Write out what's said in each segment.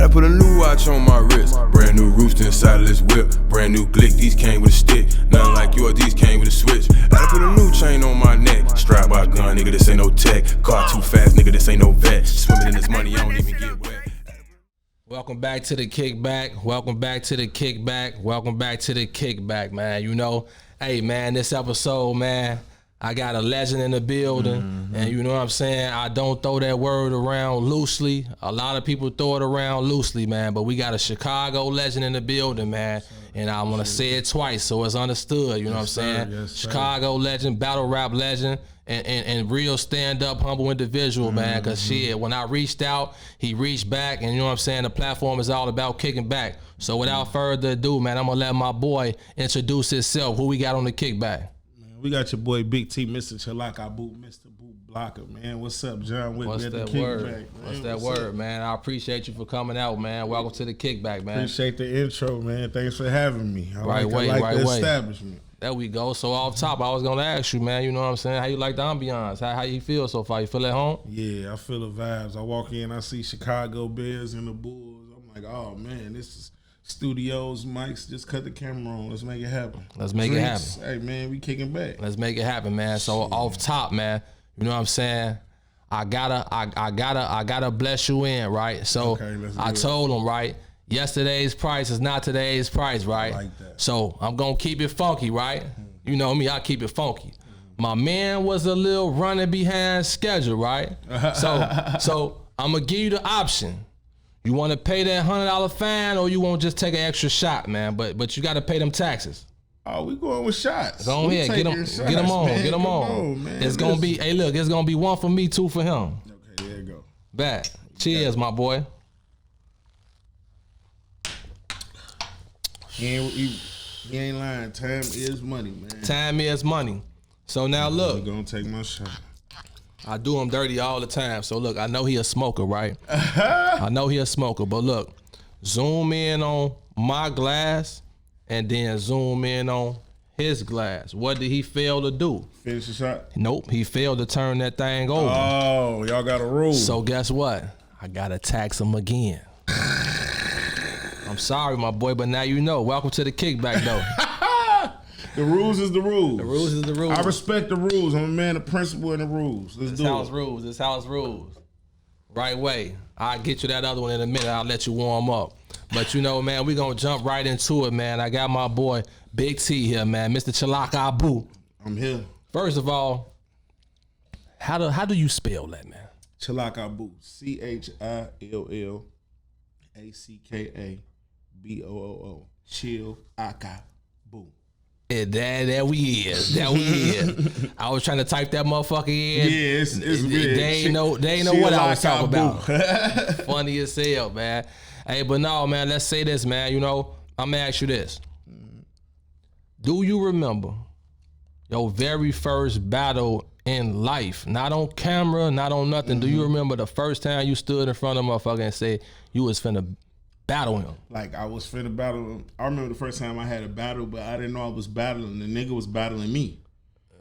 Had to put a new watch on my wrist. Brand new rooster inside of this whip. Brand new glick, these came with a stick. Nothing like yours, these came with a switch. Had to put a new chain on my neck. Strapped by a gun, nigga, this ain't no tech. Car too fast, nigga, this ain't no vet. Swimming in this money, I don't even get wet. Welcome back to the kickback. Welcome back to the kickback. Welcome back to the kickback, man. You know, hey, man, this episode, man, I got a legend in the building, and you know what I'm saying? I don't throw that word around loosely. A lot of people throw it around loosely, man, but we got a Chicago legend in the building, man, and I want to say it twice so it's understood, you know what I'm saying? Yes, Chicago legend, battle rap legend, and real stand-up, humble individual, man, because shit, when I reached out, he reached back, and you know what I'm saying? The platform is all about kicking back. So without further ado, man, I'm going to let my boy introduce himself. Who we got on the kickback? We got your boy Big T, Mr. Chalaka Boot, Mr. Boot Blocker, man. What's up, John? What's that word? What's that word, man? I appreciate you for coming out, man. Welcome to the kickback, man. Appreciate the intro, man. Thanks for having me. I Right like way. the establishment. There we go. So off top, I was gonna ask you, man. You know what I'm saying? How you like the ambiance? How you feel so far? You feel at home? Yeah, I feel the vibes. I walk in, I see Chicago Bears and the Bulls. I'm like, oh man, this is studios, mics. Just cut the camera on. Let's make it happen. Let's make it happen. Hey man, we kicking back. Let's make it happen, man. So off top, man. You know what I'm saying? I gotta bless you in, right? So Okay, let's do I it. told him, right? Yesterday's price is not today's price, right? I like that. So I'm gonna keep it funky, right? You know me, I keep it funky. My man was a little running behind schedule, right? So I'm gonna give you the option. You want to pay that $100 fine, or you want to just take an extra shot, man? But you got to pay them taxes. Oh, we going with shots. Go ahead, get them on, man. get them on. It's gonna be, hey, look, it's gonna be one for me, two for him. Okay, there you go. Back. Cheers, my boy. You ain't lying. Time is money, man. Time is money. So now I'm look, gonna take my shot. I do him dirty all the time. So look, I know he a smoker, right? I know he a smoker, but look, zoom in on my glass and then zoom in on his glass. What did he fail to do? Finish the shot. Nope, he failed to turn that thing over. Oh, y'all got a rule. So guess what? I gotta tax him again. I'm sorry, my boy, but now you know. Welcome to the kickback, though. The rules is the rules. The rules is the rules. I respect the rules. I'm a man of principle and the rules. Let's do house it. rules. This house rules. Right way. I'll get you that other one in a minute. I'll let you warm up. But you know, man, we gonna jump right into it, man. I got my boy Big T here, man. Mr. Chalaka Boo. I'm here. First of all, how do you spell that, man? Chalaka Boot. CHILLACKABOOO. Chill Aka Boo. Yeah, that we is. That we is. I was trying to type that motherfucker in. Yeah, it's weird. They ain't know what I was talking about. Funny as hell, man. Hey, but no, man, let's say this, man. You know, I'm gonna ask you this. Do you remember your very first battle in life? Not on camera, not on nothing. Do you remember the first time you stood in front of a motherfucker and said you was finna battle him? Like, I was finna battle him. I remember the first time I had a battle, but I didn't know I was battling. The nigga was battling me.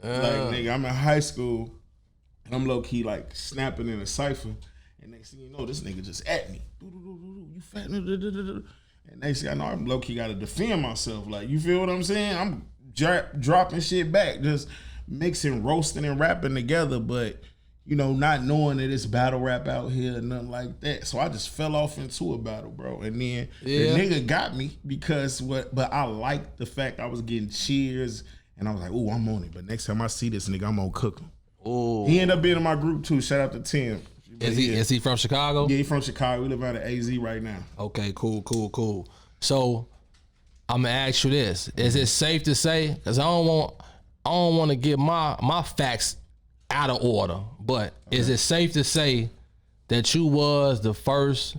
Like, nigga, I'm in high school, and I'm low-key, like, snapping in a cipher. And next thing you know, this nigga just at me. You fat. And next thing I know, I'm low-key got to defend myself. Like, you feel what I'm saying? I'm dropping shit back, just mixing roasting and rapping together, but, you know, not knowing that it's battle rap out here and nothing like that. So I just fell off into a battle, bro. And then the nigga got me but I liked the fact I was getting cheers, and I was like, ooh, I'm on it. But next time I see this nigga, I'm gonna cook him. Ooh. He ended up being in my group too. Shout out to Tim. Is he from Chicago? Yeah, he from Chicago. We live out of AZ right now. Okay, cool. So I'm gonna ask you this: is it safe to say? Because I don't want to get my facts out of order, but is it safe to say that you was the first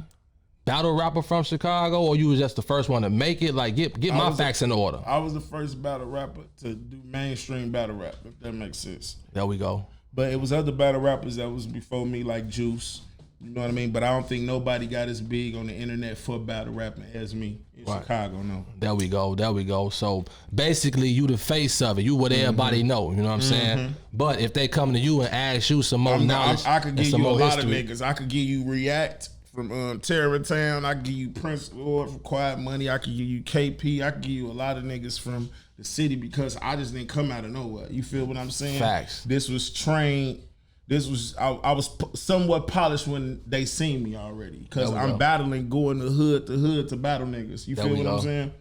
battle rapper from Chicago, or you was just the first one to make it? Like, get my facts in order. I was the first battle rapper to do mainstream battle rap, if that makes sense. There we go. But it was other battle rappers that was before me, like Juice. You know what I mean? But I don't think nobody got as big on the internet for battle rapping as me in Chicago, no. There we go. So basically, you the face of it. You what everybody know. You know what I'm saying? But if they come to you and ask you some more knowledge, I could give and some you a more lot history, of niggas. I could give you React, from Terrortown. I give you Prince Lord from Quiet Money. I can give you KP. I can give you a lot of niggas from the city because I just didn't come out of nowhere. You feel what I'm saying? Facts. This was trained. This was I was somewhat polished when they seen me already because I'm battling, going to hood to battle niggas. You feel what I'm saying?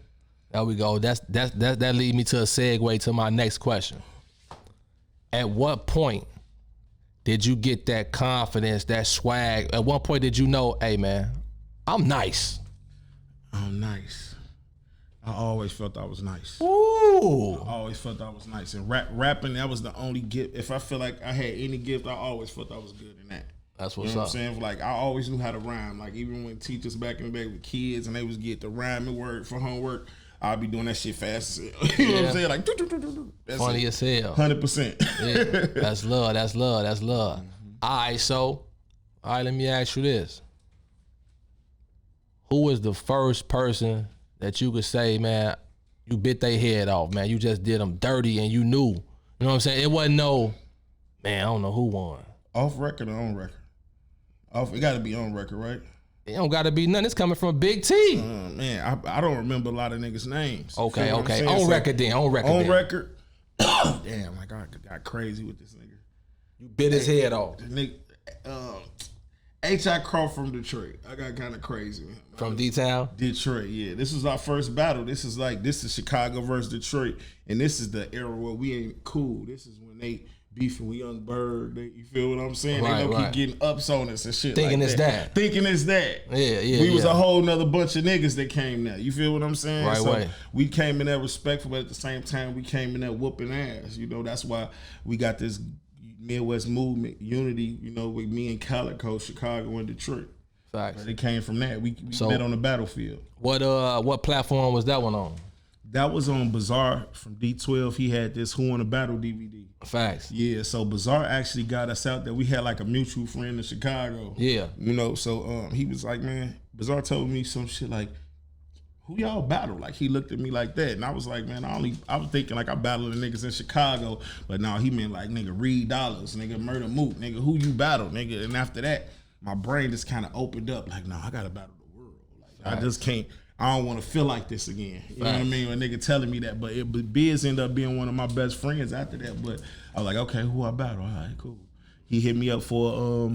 There we go. That lead me to a segue to my next question. At what point did you get that confidence, that swag? At what point did you know, hey man, I'm nice? I'm nice. I always felt I was nice. Ooh. I always felt I was nice. And rapping, that was the only gift. If I feel like I had any gift, I always felt I was good in that. That's what's you know up. What I'm saying? Like, I always knew how to rhyme. Like, even when teachers back in the day with kids and they was get the rhyming word for homework, I'd be doing that shit fast as hell. You know what I'm saying? Like, that's funny as hell. 100%. Yeah. That's love. That's love. That's love. Mm-hmm. All right, let me ask you this. Who was the first person that you could say, man, you bit their head off, man. You just did them dirty and you knew. You know what I'm saying? It wasn't no, man, I don't know who won. Off record or on record? It got to be on record, right? It don't got to be nothing. It's coming from Big T. Man, I don't remember a lot of niggas' names. Okay. On record then. On record. Damn, like I got crazy with this nigga. You bit his head off. Nigga, H.I. Croft from Detroit. I got kind of crazy. From D-Town? Detroit, yeah. This was our first battle. This is Chicago versus Detroit. And this is the era where we ain't cool. This is when they beefing with Young Bird. You feel what I'm saying? Right, they keep getting ups on us and shit Thinking like it's that. Thinking it's that. Yeah. We was a whole nother bunch of niggas that came there. You feel what I'm saying? Right, so right. We came in there respectful, but at the same time, we came in there whooping ass. You know, that's why we got this Midwest movement, unity, you know, with me and Calico, Chicago and Detroit. Facts. It came from that. We met on the battlefield. What platform was that one on? That was on Bizarre from D12. He had this Who Wanna Battle DVD. Facts. Yeah, so Bizarre actually got us out there. We had like a mutual friend in Chicago. Yeah. You know, so he was like, man, Bizarre told me some shit like, who y'all battle? Like, he looked at me like that. And I was like, man, I was thinking like I battled the niggas in Chicago. But no, he meant like, nigga, Reed Dollars, nigga, Murder Moot, nigga, who you battle, nigga? And after that, my brain just kind of opened up. Like, no, I got to battle the world. Like, I just can't, I don't want to feel like this again. You know what I mean? A nigga telling me that. But Biz ended up being one of my best friends after that. But I was like, okay, who I battle? All right, cool. He hit me up for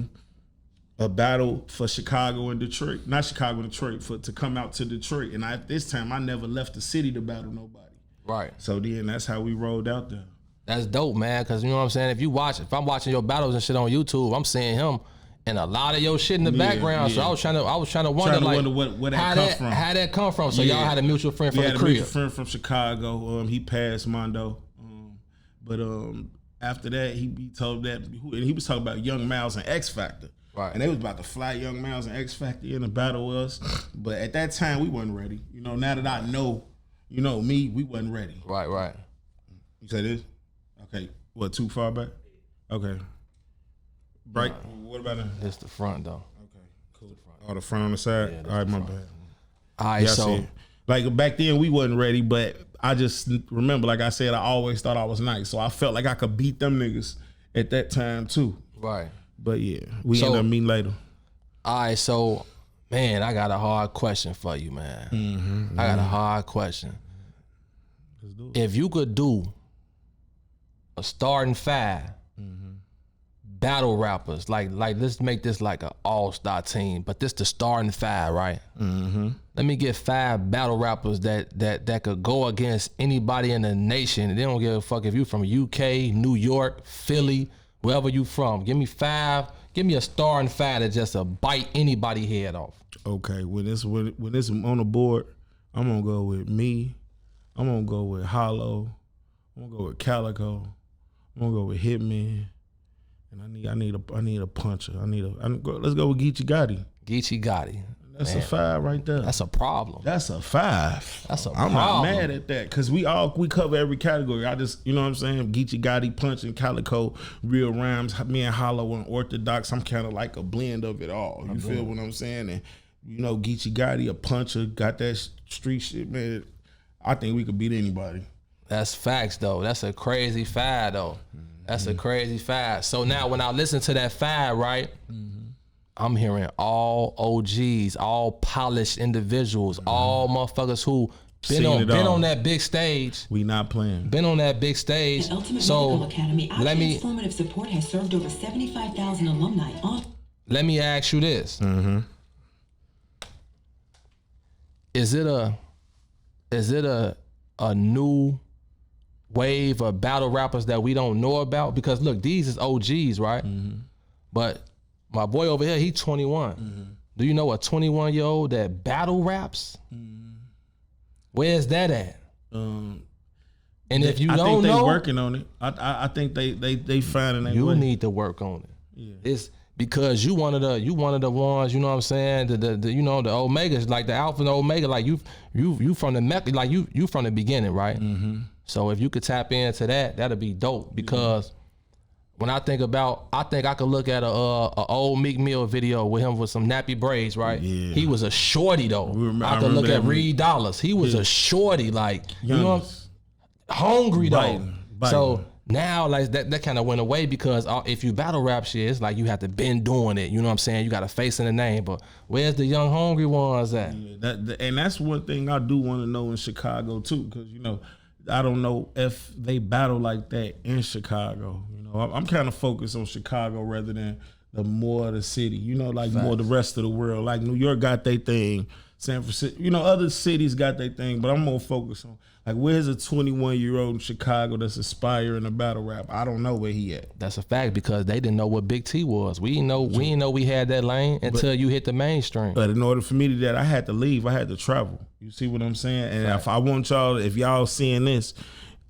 a battle for Chicago and Detroit. Not Chicago and Detroit, to come out to Detroit. And at this time, I never left the city to battle nobody. Right. So then that's how we rolled out there. That's dope, man, because you know what I'm saying? If I'm watching your battles and shit on YouTube, I'm seeing him and a lot of your shit in the background. Yeah. So I was trying to wonder where that come from. How that come from. So y'all had a mutual friend from the crib. We had a mutual friend from Chicago. He passed Mondo. But after that, he told that, and he was talking about Young Miles and X Factor. Right. And they was about to fly Young Miles and X Factor in the battle with us. But at that time, we wasn't ready. You know, now that I know, you know, me, we wasn't ready. Right. You say this? Okay. What, too far back? Okay. Right. What about it? It's the front, though. Okay, cool. Oh, the front on the side? Yeah, all right, my bad. All right, so. Like, back then, we wasn't ready, but I just remember, like I said, I always thought I was nice. So I felt like I could beat them niggas at that time, too. Right. But yeah, we end up meeting later. All right, so, man, I got a hard question for you, man. I got a hard question. Let's do it. If you could do a starting five battle rappers, like let's make this like an all-star team, but this the starting five, right? Let me get 5 battle rappers that could go against anybody in the nation. They don't give a fuck if you from UK, New York, Philly, wherever you from. Give me 5. Give me a starting 5 that just bite anybody head off. Okay, when this on the board, I'm gonna go with me. I'm gonna go with Hollow. I'm gonna go with Calico. I'm gonna go with Hitman. And I need a puncher. Let's go with Geechee Gotti. Geechee Gotti. That's a 5 right there. That's a problem. That's a 5. That's a I'm problem. not mad at that because we cover every category. I just, you know what I'm saying? Geechee Gotti, Punch, and Calico, real rhymes. Me and Hollow and Orthodox. I'm kind of like a blend of it all. You feel what I'm saying? And you know, Geechee Gotti, a puncher, got that street shit, man. I think we could beat anybody. That's facts, though. That's a crazy 5, though. That's a crazy 5. So now when I listen to that 5, right, I'm hearing all OGs, all polished individuals, all motherfuckers who been on that big stage. We not playing. Been on that big stage. At Ultimate So Medical Academy, our transformative support has served over 75,000 alumni. Let me ask you this. Mm-hmm. Is it a new wave of battle rappers that we don't know about? Because look, these is OGs, right? Mm-hmm. But my boy over here, he 21. Mm-hmm. Do you know a 21-year-old that battle raps? Mm-hmm. Where's that at? And if you I don't think they know, working on it. I think they finding their way. You need to work on it. Yeah. It's because you one of the ones, you know what I'm saying? The you know, the Omegas, like the Alpha and the Omega, like you from the Mecca, like you from the beginning, right? Mm-hmm. So if you could tap into that, that'd be dope. Because when I think I could look at a old Meek Mill video with him with some nappy braids, right? Yeah. He was a shorty though. I could remember look at that Reed Dollars. He was a shorty, like you know, hungry though. Biting. So now like that kind of went away because if you battle rap shit, it's like you have to been doing it. You know what I'm saying? You got a face in the name. But where's the young hungry ones at? Yeah, and that's one thing I do want to know in Chicago too, because you know I don't know if they battle like that in Chicago. You know, I'm kind of focused on Chicago rather than more of the city. You know, like more the rest of the world. Like New York got their thing, San Francisco. You know, other cities got their thing, but I'm more focused on like where's a 21-year-old in Chicago that's aspiring to battle rap? I don't know where he at. That's a fact because they didn't know what Big T was. We didn't know we had that lane until you hit the mainstream. But in order for me to do that, I had to leave. I had to travel. You see what I'm saying? And if I want y'all, if y'all seeing this,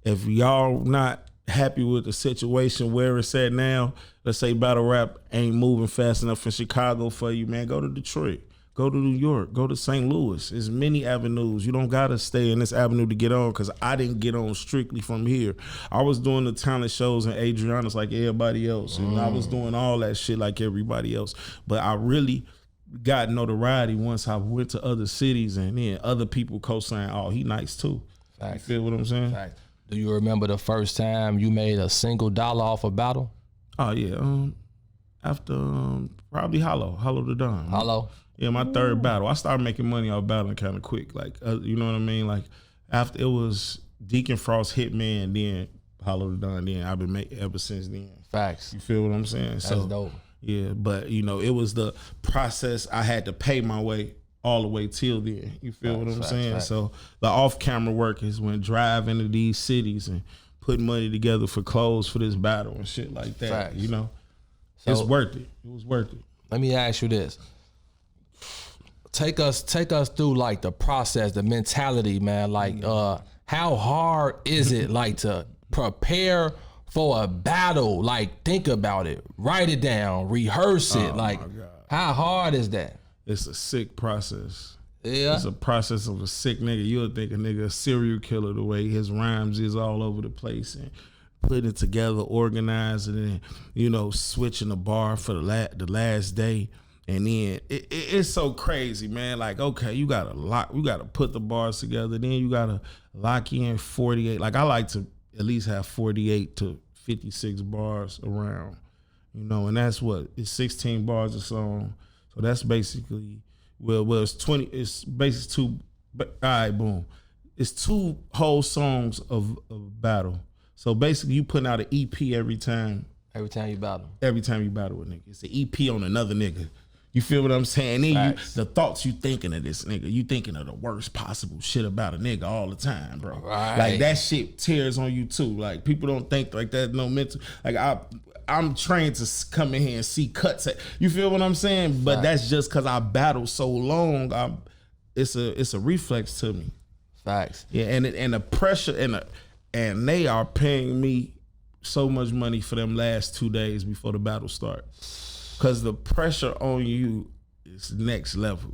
if y'all not happy with the situation where it's at now, let's say battle rap ain't moving fast enough in Chicago for you, man, go to Detroit. Go to New York, go to St. Louis. There's many avenues. You don't gotta stay in this avenue to get on, because I didn't get on strictly from here. I was doing the talent shows in Adriana's like everybody else. And I was doing all that shit like everybody else. But I really got notoriety once I went to other cities and then other people co-sign, oh, he nice too. Facts. You feel what I'm saying? Facts. Do you remember the first time you made a single dollar off a battle? Oh yeah. After probably Hollow the Don. Hollow? Yeah, my third battle. I started making money off battling kind of quick. Like, you know what I mean? Like, after it was Deacon Frost hit me, and then Hollow the Don. Then I've been making ever since then. Facts. You feel what I'm saying? That's so dope. Yeah, but you know, it was the process. I had to pay my way all the way till then. You feel what I'm saying? Facts. So the off-camera work is when driving to these cities and putting money together for clothes for this battle and shit like that. Facts. You know, So, it's worth it. It was worth it. Let me ask you this. Take us through like the process, the mentality, man. Like, how hard is it like to prepare for a battle? Like, think about it, write it down, rehearse it. Like, how hard is that? It's a sick process. Yeah, It's a process of a sick nigga. You'll think a nigga a serial killer the way his rhymes is all over the place and putting it together, organizing it, and, you know, switching the bar for the last day. And then it's so crazy, man. Like, okay, you gotta put the bars together. Then you gotta lock in 48. Like, I like to at least have 48 to 56 bars around, you know. And that's what, it's 16 bars a song. So that's basically, well, it's 20. It's basically all right, boom. It's 2 whole songs of battle. So basically, you putting out an EP every time. every time you battle. Every time you battle with a nigga, it's an EP on another nigga. You feel what I'm saying? Then the thoughts you thinking of this nigga, you thinking of the worst possible shit about a nigga all the time, bro. Right. Like, that shit tears on you too. Like, people don't think like that. No mental. Like, I'm trained to come in here and see cuts. You feel what I'm saying? But that's just because I battled so long. It's a reflex to me. Facts. Yeah, and the pressure and they are paying me so much money for them last 2 days before the battle starts. Cause the pressure on you is next level.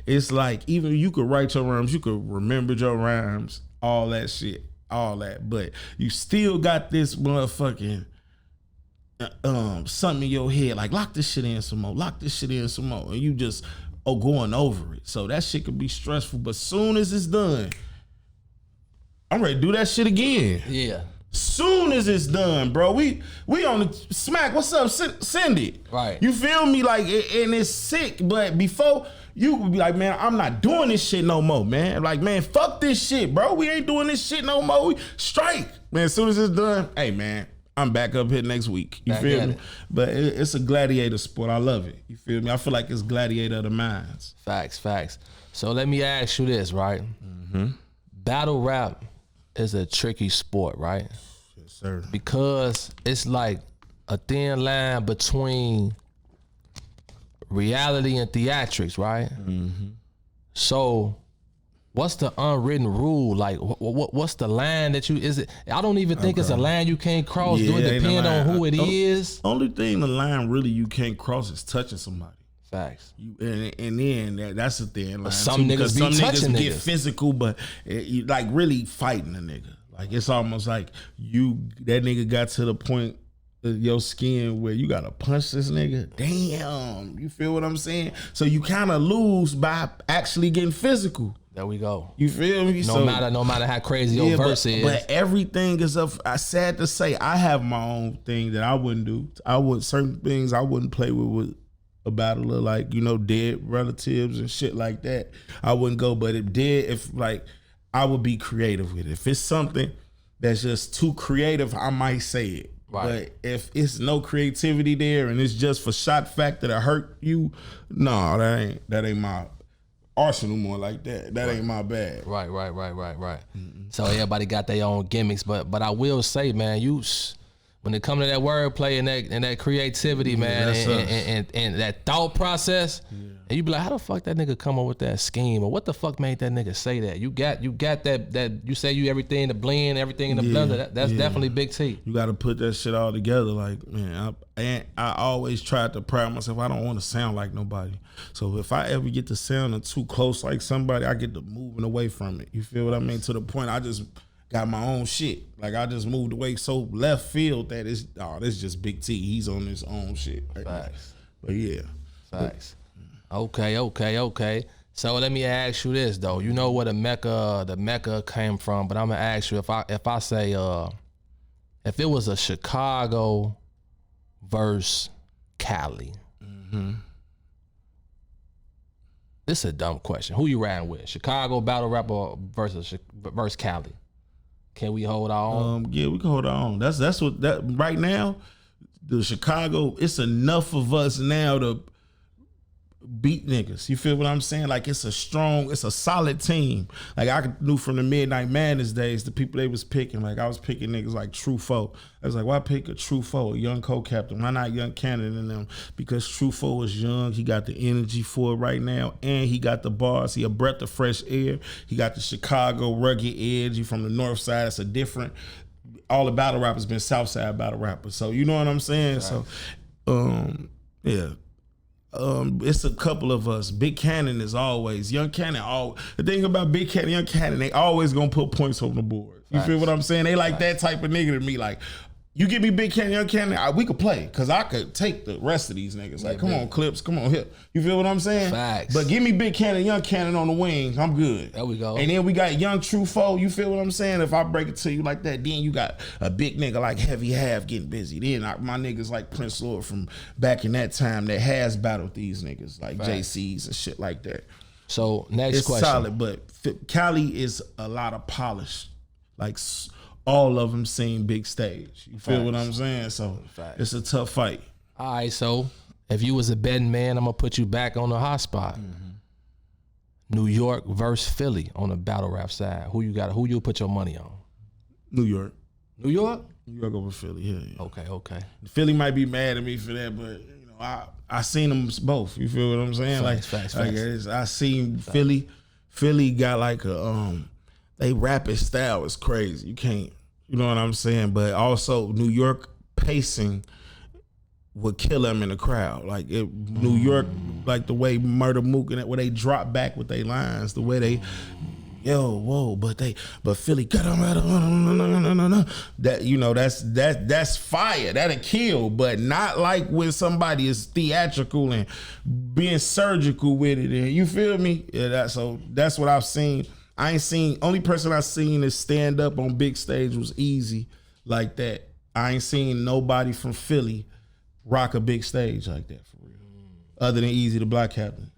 It's like, even you could write your rhymes, you could remember your rhymes, all that shit, all that, but you still got this motherfucking something in your head, like, lock this shit in some more, and you just going over it. So that shit could be stressful, but soon as it's done, I'm ready to do that shit again. Yeah. Soon as it's done, bro, we on the smack. What's up? Send it. Right. You feel me? Like, and it's sick. But before you would be like, man, I'm not doing this shit no more, man. Like, man, fuck this shit, bro. We ain't doing this shit no more. We strike, man. As soon as it's done, hey, man, I'm back up here next week. You feel me? But it's a gladiator sport. I love it. You feel me? I feel like it's gladiator of the minds. Facts. So let me ask you this, right? Mm-hmm. Battle rap is a tricky sport, right? Yes, sir. Because it's like a thin line between reality and theatrics, right? Mm-hmm. So what's the unwritten rule? Like, what's the line that you, is it, I don't even think it's a line you can't cross. Do it depend on who it is? Only thing the line really you can't cross is touching somebody. Facts. And then that's the thing. Like, some niggas be touching get niggas. physical, but you like really fighting a nigga. Like it's almost like that nigga got to the point of your skin where you gotta punch this nigga. Damn, you feel what I'm saying? So you kind of lose by actually getting physical. There we go. You feel me? No matter how crazy your verse is. But everything is up. I sad to say, I have my own thing that I wouldn't do. Certain things I wouldn't play with a battler, like, you know, dead relatives and shit like that. I wouldn't go, but I would be creative with it. If it's something that's just too creative, I might say it. Right. But if it's no creativity there and it's just for shot factor to hurt you, no, that ain't my arsenal more like that. That ain't my bag. Right. Mm-hmm. So everybody got their own gimmicks, but I will say, man, when it comes to that wordplay and that creativity, man, and that thought process, and you be like, how the fuck that nigga come up with that scheme, or what the fuck made that nigga say that? You got that you say you everything, the blend, everything in the blender. That's definitely Big T. You got to put that shit all together. Like, man, I always tried to pride myself. I don't want to sound like nobody. So if I ever get to sounding too close like somebody, I get to moving away from it. You feel what I mean? To the point I just got my own shit. Like I just moved away so left field that this is just Big T. He's on his own shit. Right? Facts. But yeah. Facts. Okay. So let me ask you this though. You know where the Mecca came from, but I'm gonna ask you if I say if it was a Chicago versus Cali. Mm-hmm. This is a dumb question. Who you riding with? Chicago battle rapper versus Cali? Can we hold our own? Yeah, we can hold our own. That's what that right now. The Chicago, it's enough of us now to beat niggas. You feel what I'm saying? Like it's a solid team. Like I knew from the Midnight Madness days, the people they was picking. Like I was picking niggas like True Foe. I was like, why pick a True Foe, a young co-captain? Why not Young Cannon and them? Because True Foe is young. He got the energy for it right now, and he got the bars. He a breath of fresh air. He got the Chicago rugged edge. He from the north side. It's a different. All the battle rappers been south side battle rappers. So you know what I'm saying? Right. So, yeah. It's a couple of us. Big Cannon is always Young Cannon. The thing about Big Cannon, Young Cannon, they always gonna put points on the board. You feel what I'm saying? They like that type of nigga to me. Like, you give me Big Cannon, Young Cannon, we could play, cause I could take the rest of these niggas. Like, come on, Clips, come on, hit. You feel what I'm saying? Facts. But give me Big Cannon, Young Cannon on the wings. I'm good. There we go. And then we got Young True Foe. You feel what I'm saying? If I break it to you like that, then you got a big nigga like Heavy Half getting busy. Then my niggas like Prince Lord from back in that time that has battled these niggas like JC's and shit like that. So next question. It's solid, but Cali is a lot of polish. Like all of them seen big stage. You feel what I'm saying? So it's a tough fight. All right, so if you was a betting man, I'm gonna put you back on the hot spot. Mm-hmm. New York versus Philly on the battle rap side. Who you got? Who you put your money on? New York. New York? New York over Philly. Yeah. Okay. Philly might be mad at me for that, but you know, I seen them both. You feel what I'm saying? Facts. I seen Philly. Philly got like a they rapping style is crazy. You can't. You know what I'm saying? But also New York pacing would kill them in the crowd. Like New York, like the way Murder Mook and that, where they drop back with their lines, the way they, but Philly got them. That, you know, that's fire. That'll kill, but not like when somebody is theatrical and being surgical with it. And you feel me? Yeah. That's what I've seen. Only person I seen is stand up on big stage was Easy. like that. I ain't seen nobody from Philly rock a big stage like that for real. Other than Easy the Black Captain.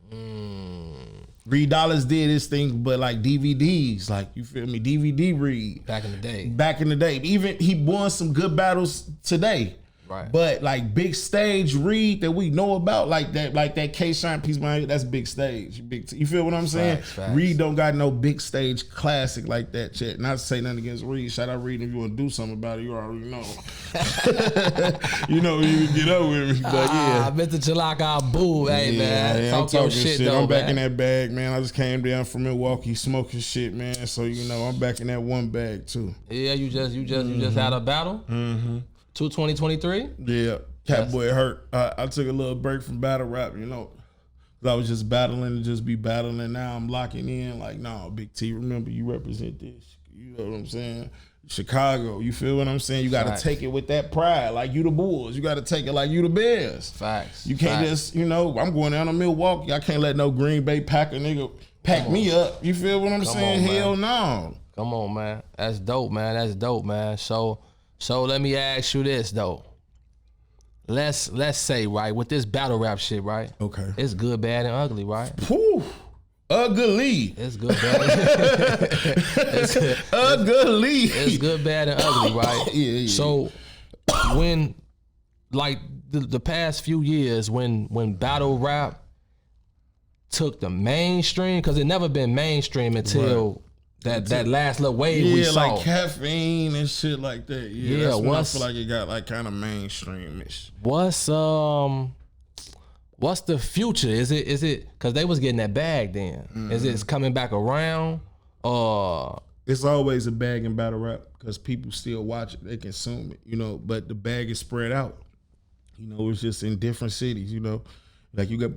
Reed Dollars did his thing, but like DVDs, like you feel me? DVD Reed. Back in the day. Back in the day. Even he won some good battles today. Right. But like big stage Reed that we know about, like that K-Shine piece behind it, that's big stage. You feel what I'm saying? Facts. Reed don't got no big stage classic like that, Chet. Not to say nothing against Reed. Shout out Reed if you want to do something about it, you already know. You know you can get up with me. But yeah. Mr. Chalaka, boo, hey man. Yeah, Talk I'm talking your shit. though, I'm back man. in that bag, man. I just came down from Milwaukee smoking shit, man. So you know I'm back in that one bag too. Yeah, you just had a battle? 2023? Yeah. Catboy hurt. I took a little break from battle rap, you know. 'Cause I was just battling to just be battling. Now I'm locking in like, no, Big T, remember you represent this. You know what I'm saying? Chicago, you feel what I'm saying? You got to take it with that pride, like you the Bulls. You got to take it like you the Bears. Facts. You can't just, you know, I'm going down to Milwaukee. I can't let no Green Bay Packer nigga pack me up. You feel what I'm saying? Hell no. Come on, man. That's dope, man. That's dope, man. So let me ask you this though. Let's say, right, with this battle rap shit, right? Okay. It's good, bad, and ugly, right? Whew. Ugly. It's good, bad. Ugly. It's good, bad, and ugly, right? Yeah. So when, like the past few years, when battle rap took the mainstream, because it never been mainstream until that last little wave we saw. Yeah, like Caffeine and shit like that. Yeah, that's when I feel like it got like kind of mainstream-ish. What's the future? Is it because they was getting that bag then? Is it coming back around? It's always a bag in battle rap because people still watch it, they consume it, you know. But the bag is spread out. You know, it's just in different cities. You know, like you got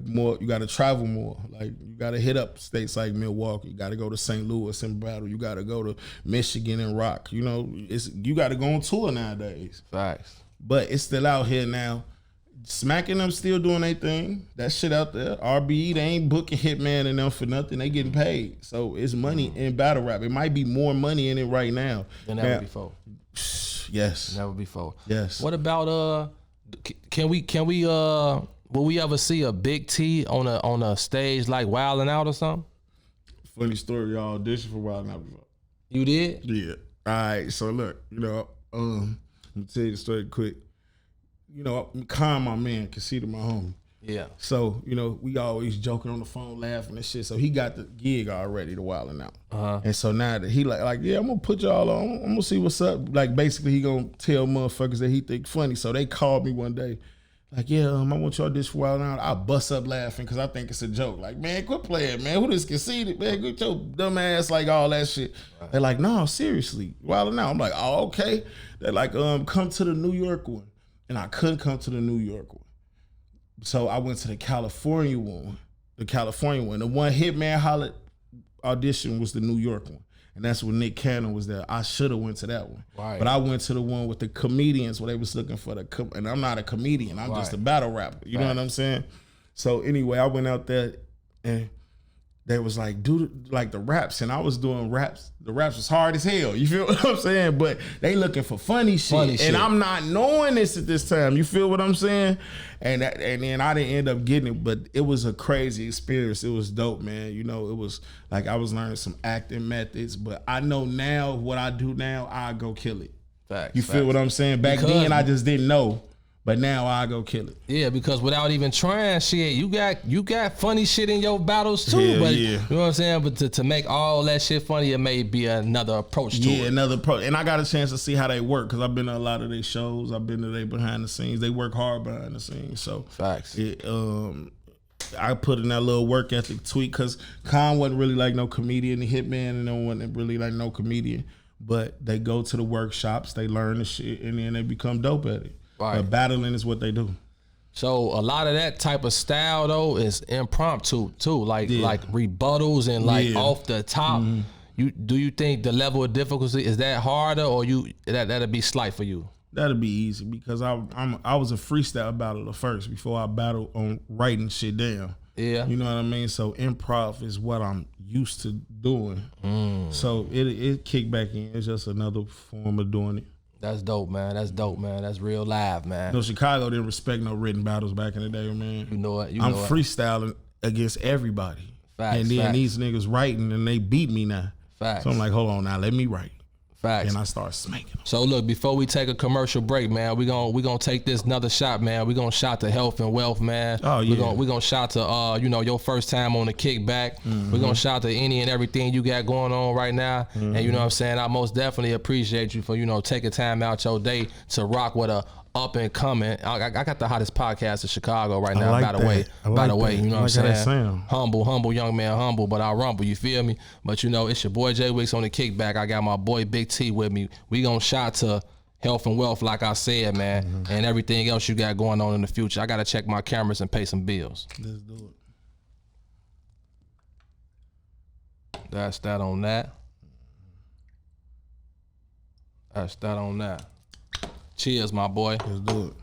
to travel more. Like you got to hit up states like Milwaukee. You got to go to St. Louis and battle. You got to go to Michigan and rock. You know, you got to go on tour nowadays. Facts. But it's still out here now. Smacking them still doing their thing. That shit out there. RBE, they ain't booking Hitman and them for nothing. They getting paid. So it's money in battle rap. It might be more money in it right now than ever before. Yes. Never before. Yes. What about can we will we ever see a Big T on a stage like Wildin' Out or something? Funny story, y'all auditioned for Wildin' Out before. You did? Yeah. All right. So look, you know, let me tell you the story quick. You know, Khan, my man, Casita, my homie. Yeah. So, you know, we always joking on the phone, laughing and shit. So he got the gig already to Wildin' Out. And so now that he like, yeah, I'm gonna put y'all on. I'm gonna see what's up. Like basically he gonna tell motherfuckers that he think funny. So they called me one day. Like, yeah, I want y'all this for Wildin' Out. I bust up laughing because I think it's a joke. Like, man, quit playing, man. Who this conceited, man? Get your dumb ass, like all that shit. Right. They're like, no, seriously, Wildin' Out. I'm like, oh, okay. They're like, come to the New York one. And I couldn't come to the New York one. So I went to the California one. The one Hitman Hollered audition was the New York one. And that's when Nick Cannon was there. I should have went to that one. Right. But I went to the one with the comedians where they was looking for and I'm not a comedian. I'm just a battle rapper. You know what I'm saying? So anyway, I went out there and they was like, dude, like the raps, and I was doing raps. The raps was hard as hell. You feel what I'm saying? But they looking for funny shit. And I'm not knowing this at this time. You feel what I'm saying? And then I didn't end up getting it, but it was a crazy experience. It was dope, man. You know, it was like I was learning some acting methods, but I know now what I do now, I go kill it. Facts. You feel what I'm saying? Back then I just didn't know. But now I go kill it. Yeah, because without even trying shit, you got funny shit in your battles too. Hell but yeah. You know what I'm saying? But to make all that shit funny, it may be another approach to it. Yeah, another approach. And I got a chance to see how they work because I've been to a lot of their shows. I've been to their behind the scenes. They work hard behind the scenes. So facts. I put in that little work ethic tweak because Khan wasn't really like no comedian. The Hitman and no one really like no comedian. But they go to the workshops, they learn the shit, and then they become dope at it. Right. But battling is what they do. So a lot of that type of style though is impromptu too, like rebuttals and like off the top. Mm-hmm. Do you think the level of difficulty is that harder, or that'd be slight for you? That'd be easy because I was a freestyle battler first before I battled on writing shit down. Yeah, you know what I mean. So improv is what I'm used to doing. So it kick back in. It's just another form of doing it. That's dope, man. That's dope, man. That's real live, man. No, Chicago didn't respect no written battles back in the day, man. You know it. I'm freestyling against everybody. Facts, and then facts. these niggas writing and they beat me now. Facts. So I'm like, hold on now, let me write. Facts. And I start smacking them. So look, before we take a commercial break, man, we gonna take this another shot, man. We gonna shot to health and wealth, man. Oh yeah. We gonna shot to your first time on the kickback. We gonna shot to any and everything you got going on right now. And you know what I'm saying? I most definitely appreciate you for taking time out your day to rock with a up and coming. I got the hottest podcast in Chicago right now. like By the way, you know what I'm saying? Sound. Humble young man, humble, but I rumble. You feel me? But it's your boy Jay Wicks on the kickback. I got my boy Big T with me. We gonna shot to health and wealth, like I said, man, and everything else you got going on in the future. I gotta check my cameras and pay some bills. Let's do it. That's that on that. That's that on that. Cheers, my boy. Let's do it.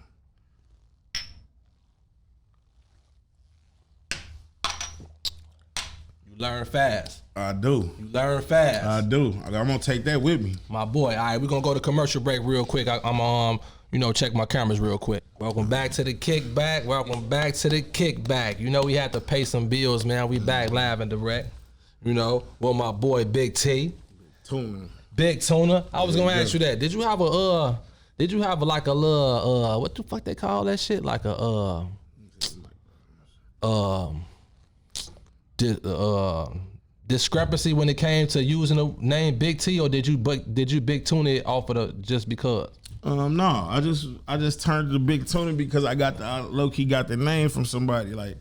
You learn fast. I do. You learn fast. I do. I'm gonna take that with me. My boy. All right, we're gonna go to commercial break real quick. I'm check my cameras real quick. Welcome back to the kickback. Welcome back to the kickback. We had to pay some bills, man. We back live and direct. With my boy Big T. Tuna. Big Tuna. I was gonna ask you that. Did you have like a little what the fuck they call that shit? Like a discrepancy when it came to using the name Big T, or did you Big Tuna it off of the just because? No, I just turned to Big Tuna because I low key got the name from somebody, like,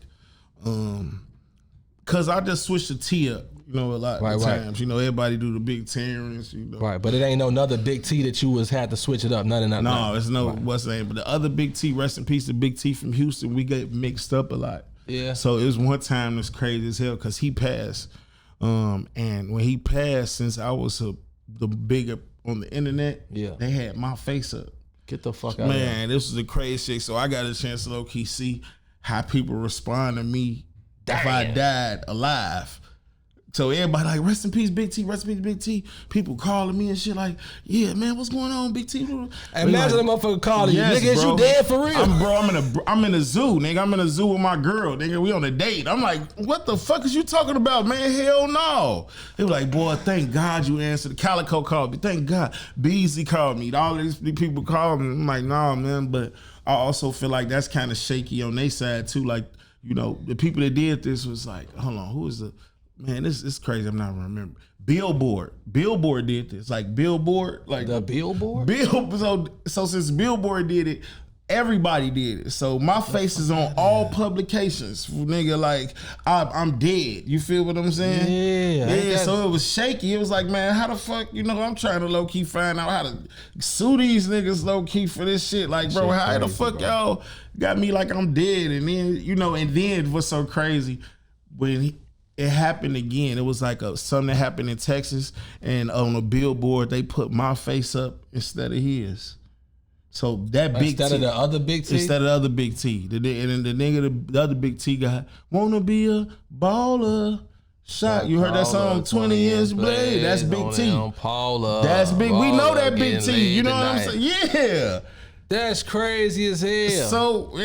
cause I just switched the T up, a lot of times. Everybody do the Big Terrence, Right, but it ain't no another Big T that you had to switch it up. None of that. No, it's no what's the name. But the other Big T, rest in peace, the Big T from Houston, we get mixed up a lot. Yeah. So it was one time that's crazy as hell because he passed. And when he passed, since I was the bigger on the internet, they had my face up. Get the fuck out of here. Man, this was a crazy shit. So I got a chance to low key see how people respond to me if I died alive. So everybody like, rest in peace, Big T, rest in peace, Big T. People calling me and shit like, yeah, man, what's going on, Big T? Imagine a motherfucker calling you, nigga, is bro. you dead for real? I'm in a zoo, nigga. I'm in a zoo with my girl, nigga. We on a date. I'm like, what the fuck is you talking about, man? Hell no. They were like, boy, thank God you answered. Calico called me. Thank God. Beezy called me. All these people called me. I'm like, nah, man. But I also feel like that's kind of shaky on their side too. Like, the people that did this was like, hold on, who is the... Man, this is crazy. I'm not remembering. Billboard did this. Like Billboard, like the Billboard. So since Billboard did it, everybody did it. So my face is on all publications, nigga. Like I'm dead. You feel what I'm saying? Yeah. So it was shaky. It was like, man, how the fuck? I'm trying to low key find out how to sue these niggas low key for this shit. Like, bro, how the fuck y'all got me like I'm dead? And then and then what's so crazy when it happened again. It was like something that happened in Texas, and on a billboard they put my face up instead of his. So that Big T, instead of the other Big T, instead of the other Big T, and then the nigga, the other Big T guy, wanna be a baller. Shot. You heard that song, 20 Inch Blade? That's Big T. That's Big. We know that Big T. You know what I'm saying? Yeah. That's crazy as hell. So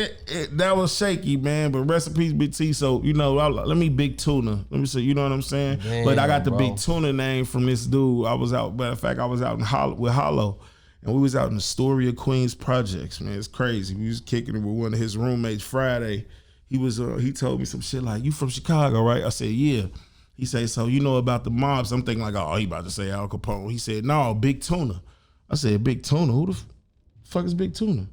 that was shaky, man. But rest in peace, Big T. So let me Big Tuna. Let me say, you know what I'm saying. Damn, but I got the Big Tuna name from this dude. I was out. Matter of fact, I was out with Hollow, and we was out in the Astoria, Queens projects. Man, it's crazy. We was kicking it with one of his roommates Friday. He told me some shit like, "You from Chicago, right?" I said, "Yeah." He said, "So you know about the mobs?" I'm thinking like, "Oh, he about to say Al Capone." He said, "No, Big Tuna." I said, "Big Tuna? Who the fuck is Big Tuna?"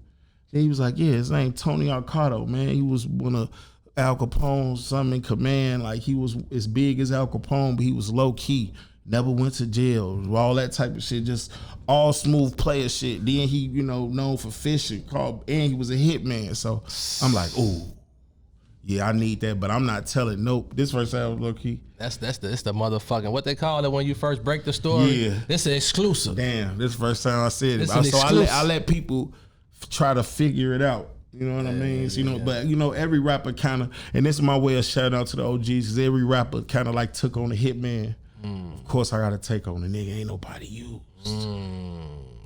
Then he was like, "Yeah, his name Tony Arcado, man. He was one of Al Capone's, something in command. Like, he was as big as Al Capone, but he was low key. Never went to jail, all that type of shit. Just all smooth player shit. Then he, known for fishing, and he was a hitman." So I'm like, "Ooh, yeah, I need that," but I'm not telling. Nope. This first time was low key. It's the motherfucking, what they call it when you first break the story? Yeah. It's an exclusive. Damn, this first time I said it. So I let people try to figure it out. You know what I mean? So, but every rapper kind of, and this is my way of shouting out to the OGs, because every rapper kind of like took on a hitman. Of course, I got to take on a nigga ain't nobody used.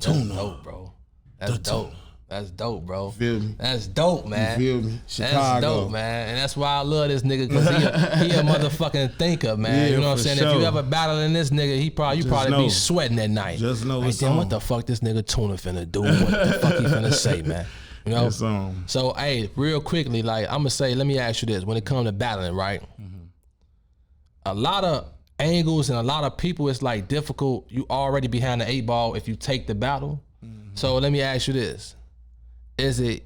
Tuna, dope, bro. That's dope. That's dope, bro. Feel me? That's dope, man. You feel me? Chicago. That's dope, man. And that's why I love this nigga, because he a motherfucking thinker, man. Yeah, you know what I'm saying? sure. If you ever battling this nigga, you probably be sweating at night. Just know like, it's damn, on. what the fuck this nigga Tuna finna do? What the fuck he finna say, man? You know? It's on. So, hey, real quickly, like, I'm gonna say, let me ask you this. When it comes to battling, right? A lot of angles and a lot of people, it's like difficult. You already behind the 8 ball if you take the battle. So let me ask you this. Is it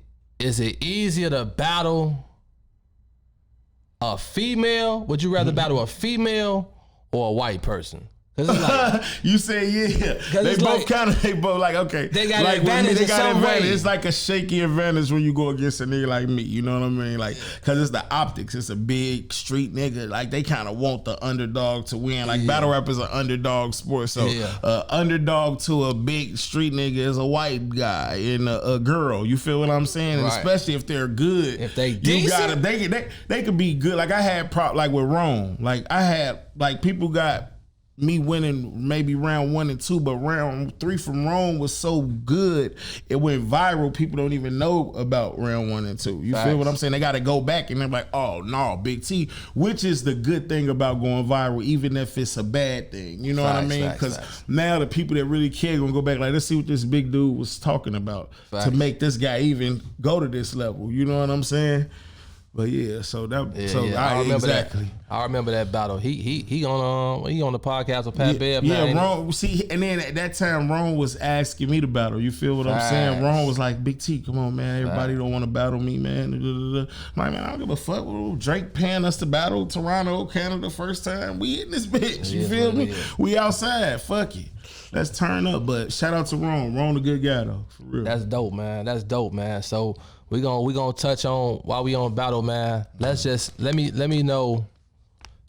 easier to battle a female? Would you rather battle a female or a white person? Cause it's like, you say yeah. They both like okay. They got like advantage. They got advantage. Way. It's like a shaky advantage when you go against a nigga like me. You know what I mean? Like, cause it's the optics. It's a big street nigga. Like they kind of want the underdog to win. Like battle rap is an underdog sport. So underdog to a big street nigga is a white guy and a girl. You feel what I'm saying? And especially if they're good. If they decent, they could be good. Like I had like with Rome. Like I had like people got me winning maybe round 1 and 2, but round 3 from Rome was so good, it went viral. People don't even know about round 1 and 2. You feel what I'm saying? They got to go back and they're like, oh no, Big T, which is the good thing about going viral, even if it's a bad thing. You know what I mean? Because now the people that really care gonna go back like, let's see what this big dude was talking about to make this guy even go to this level. You know what I'm saying? But yeah, so that I remember exactly. I remember that battle. He on the podcast with Pat Bear. Yeah, Ron. See, and then at that time, Ron was asking me to battle. You feel what I'm saying? Ron was like, "Big T, come on, man. Everybody don't want to battle me, man." I'm like, man, I don't give a fuck. Drake paying us to battle Toronto, Canada, first time. We in this bitch. You feel me? We outside. Fuck it. Let's turn up. But shout out to Ron. Ron a good guy though, for real. That's dope, man. That's dope, man. So we gonna touch on while we on battle, man. Let's just let me know,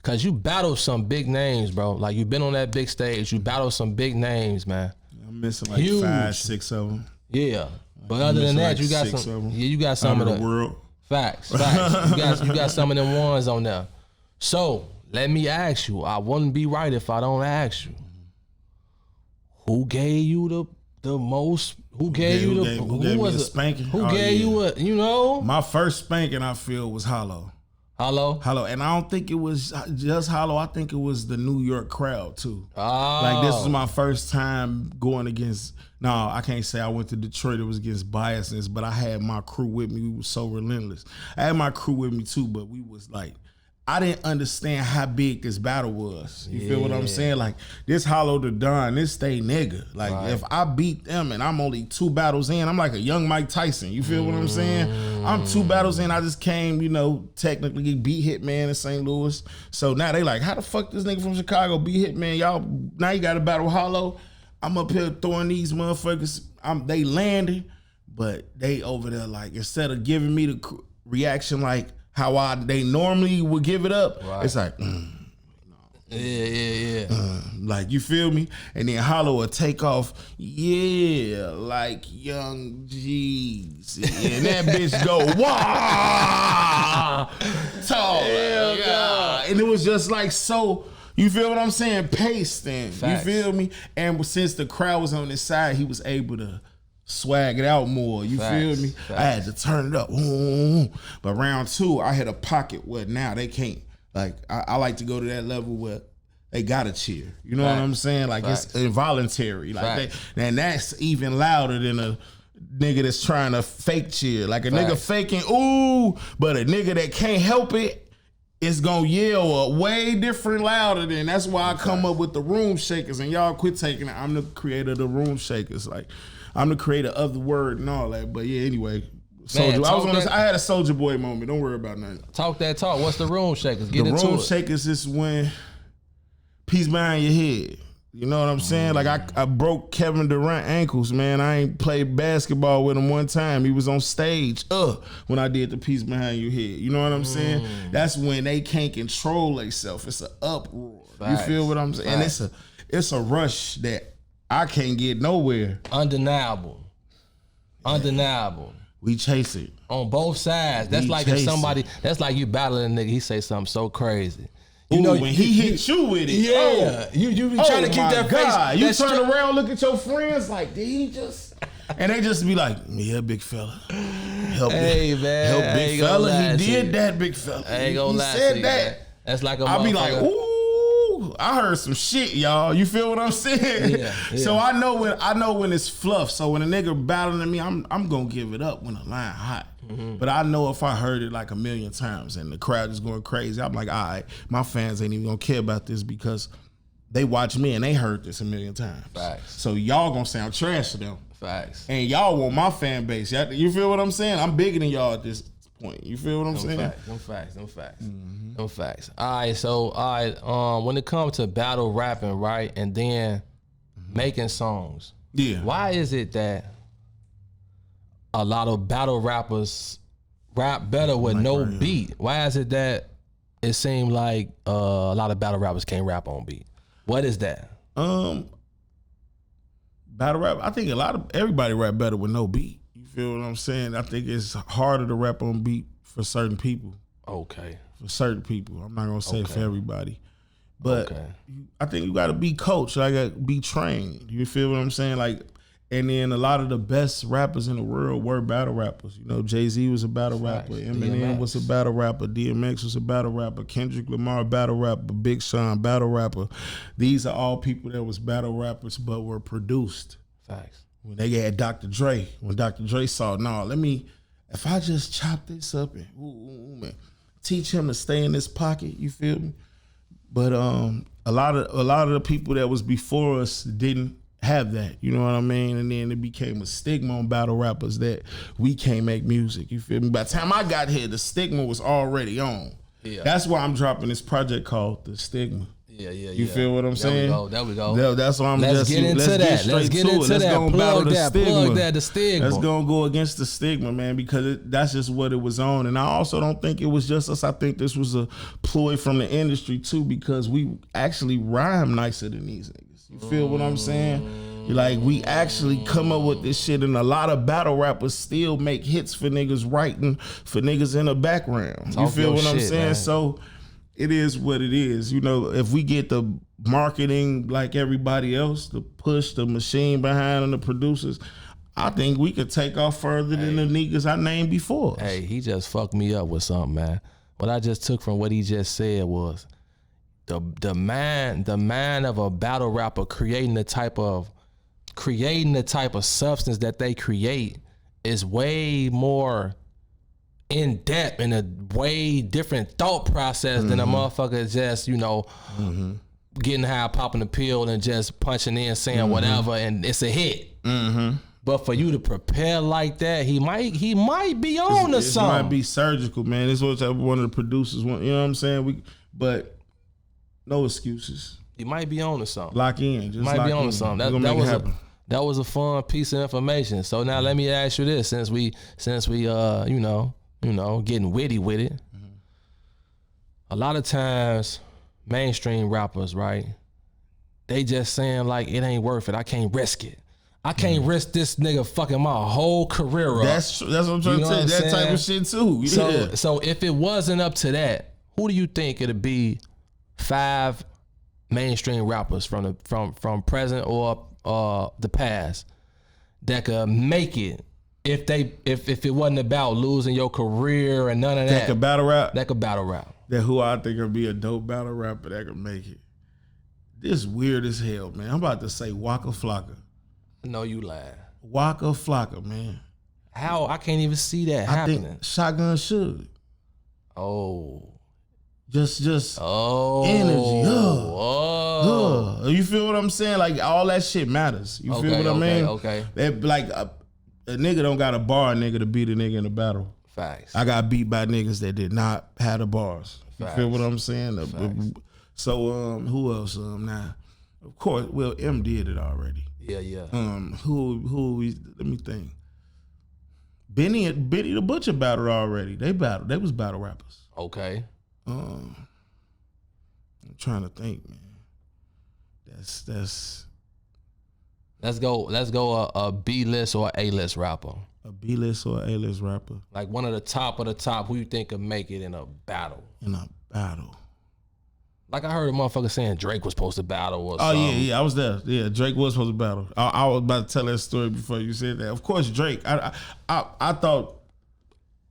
cause you battled some big names, bro. Like you been on that big stage. You battled some big names, man. I'm missing like 5, 6 of them. Yeah, but other than that, like you got some. Yeah, you got some of the world. Facts. You got some of them ones on there. So let me ask you. I wouldn't be right if I don't ask you. Who gave you the most? Who gave you the? Who was it? Spanking? Who gave you a? You know, my first spanking I feel was Hollow. Hollow, and I don't think it was just Hollow. I think it was the New York crowd too. Oh. Like this was my first time going against. No, I can't say I went to Detroit. It was against biasness, but I had my crew with me. We were so relentless. I had my crew with me too, but we was like. I didn't understand how big this battle was. You feel what I'm saying? Like, this Hollow the Don, this stay nigga. Like, if I beat them and I'm only 2 battles in, I'm like a young Mike Tyson. You feel what I'm saying? I'm 2 battles in. I just came, technically beat Hitman in St. Louis. So now they like, how the fuck this nigga from Chicago beat Hitman? Y'all, now you got to battle Hollow. I'm up here throwing these motherfuckers. They landing, but they over there like, instead of giving me the reaction like, how they normally would give it up, it's like, like you feel me, and then Hollow will take off, like Young G's, and that bitch go wow, tall, and it was just like so. You feel what I'm saying? Paced and you feel me, and since the crowd was on his side, he was able to swag it out more. You feel me? I had to turn it up. But round 2, I hit a pocket where now they can't. Like, I like to go to that level where they gotta cheer. You know what I'm saying? Like, it's involuntary. Like, and that's even louder than a nigga that's trying to fake cheer. Like a nigga faking, ooh, but a nigga that can't help it, it's gonna yell way different louder than. That's why I come up with the room shakers, and y'all quit taking it. I'm the creator of the room shakers. Like, I'm the creator of the word and all that. But yeah, anyway. Soldier. I had a Soldier Boy moment. Don't worry about nothing. Talk that talk. What's the room shakers? Get into it. The room shakers is when peace behind your head. You know what I'm saying? Like I broke Kevin Durant ankles, man. I ain't played basketball with him one time. He was on stage when I did the piece behind your head. You know what I'm saying? That's when they can't control themselves. It's an uproar. You feel what I'm saying? And it's a rush that I can't get nowhere. Undeniable. We chase it. On both sides. That's like if somebody, that's like you battling a nigga, he say something so crazy. You know, when he hit you with it. Yeah. You be trying to keep that face. You turn around, look at your friends like, did he just And they just be like, yeah, big fella. Help big fella. He did that, big fella. I ain't gonna lie said to you, that. man. That's like a I'll be like, motherfucker. ooh, I heard some shit, y'all. You feel what I'm saying? Yeah. So I know when it's fluff. So when a nigga battling me, I'm gonna give it up when the line hot. But I know if I heard it like a million times and the crowd is going crazy, I'm like, all right, my fans ain't even gonna care about this because they watch me and they heard this a million times. Facts. So y'all gonna sound trash to them. Facts. And y'all want my fan base. You feel what I'm saying? I'm bigger than y'all at this point. You feel what I'm saying? Them facts. Them facts. All right, when it comes to battle rapping, right, and then making songs, Yeah. why is it that a lot of battle rappers rap better with no beat? Why is it that it seems like a lot of battle rappers can't rap on beat? What is that? Battle rap, I think everybody rap better with no beat. You feel what I'm saying? I think it's harder to rap on beat for certain people. Okay. For certain people. I'm not gonna say for everybody. But Okay. I think you gotta be coached. I gotta be trained. You feel what I'm saying? Like, and then a lot of the best rappers in the world were battle rappers. You know, Jay-Z was a battle rapper. Eminem was a battle rapper. DMX was a battle rapper. Kendrick Lamar, battle rapper. Big Sean, battle rapper. These are all people that was battle rappers but were produced. Facts. When they had Dr. Dre, when Dr. Dre saw, if I just chop this up and man, teach him to stay in this pocket, you feel me? But a lot of the people that was before us didn't have that, you know what I mean? And then it became a stigma on battle rappers that we can't make music, you feel me? By the time I got here, the stigma was already on. Yeah. That's why I'm dropping this project called The Stigma. Yeah. You feel what I'm saying? There we go. That's why I'm Let's get into that. Let's get into that. Plug that, the stigma. Let's go against the stigma, man, because that's just what it was on. And I also don't think it was just us. I think this was a ploy from the industry too, because we actually rhyme nicer than these niggas. You feel what I'm saying? Like, we actually come up with this shit, and a lot of battle rappers still make hits for niggas writing for niggas in the background. You feel what I'm saying? Man. So it is what it is. You know, if we get the marketing like everybody else, the push, the machine behind and the producers, I think we could take off further than the niggas I named before. Hey, he just fucked me up with something, man. What I just took from what he just said was the mind of a battle rapper creating the type of substance that they create is way more in depth and a way different thought process than a motherfucker just, getting high, popping a pill and just punching in, saying whatever, and it's a hit. But for you to prepare like that, he might be on to something. It might be surgical, man. This is what one of the producers want. You know what I'm saying? But no excuses. He might be on to something. Lock in. Just might be on to something. That was a fun piece of information. So now let me ask you this: since we getting witty with it, a lot of times mainstream rappers, right? They just saying like, it ain't worth it. I can't risk it. I can't risk this nigga fucking my whole career up. That's what I'm trying to tell you. That type of shit too. Yeah. So if it wasn't up to that, who do you think it'd be? 5 mainstream rappers from present or the past that could make it if it wasn't about losing your career and none of that. That could battle rap. That who I think would be a dope battle rapper that could make it. This weird as hell, man. I'm about to say Waka Flocka. No, you lying. Waka Flocka, man. How? I can't even see that happening. Think Shotgun should. Oh. Just energy. You feel what I'm saying? Like, all that shit matters. You feel what I mean? Okay. Like a nigga don't got a bar nigga to beat a nigga in a battle. Facts. I got beat by niggas that did not have the bars. You feel what I'm saying? So who else? Now, of course, M did it already. Yeah. Who we? Let me think. Benny the Butcher battled already. They was battle rappers. Okay. I'm trying to think, man. That's. Let's go a B-list or A-list rapper. A B-list or A-list rapper. Like one of the top, who you think could make it in a battle? Like I heard a motherfucker saying Drake was supposed to battle or something. Oh yeah, I was there. Yeah, Drake was supposed to battle. I was about to tell that story before you said that. Of course, Drake. I thought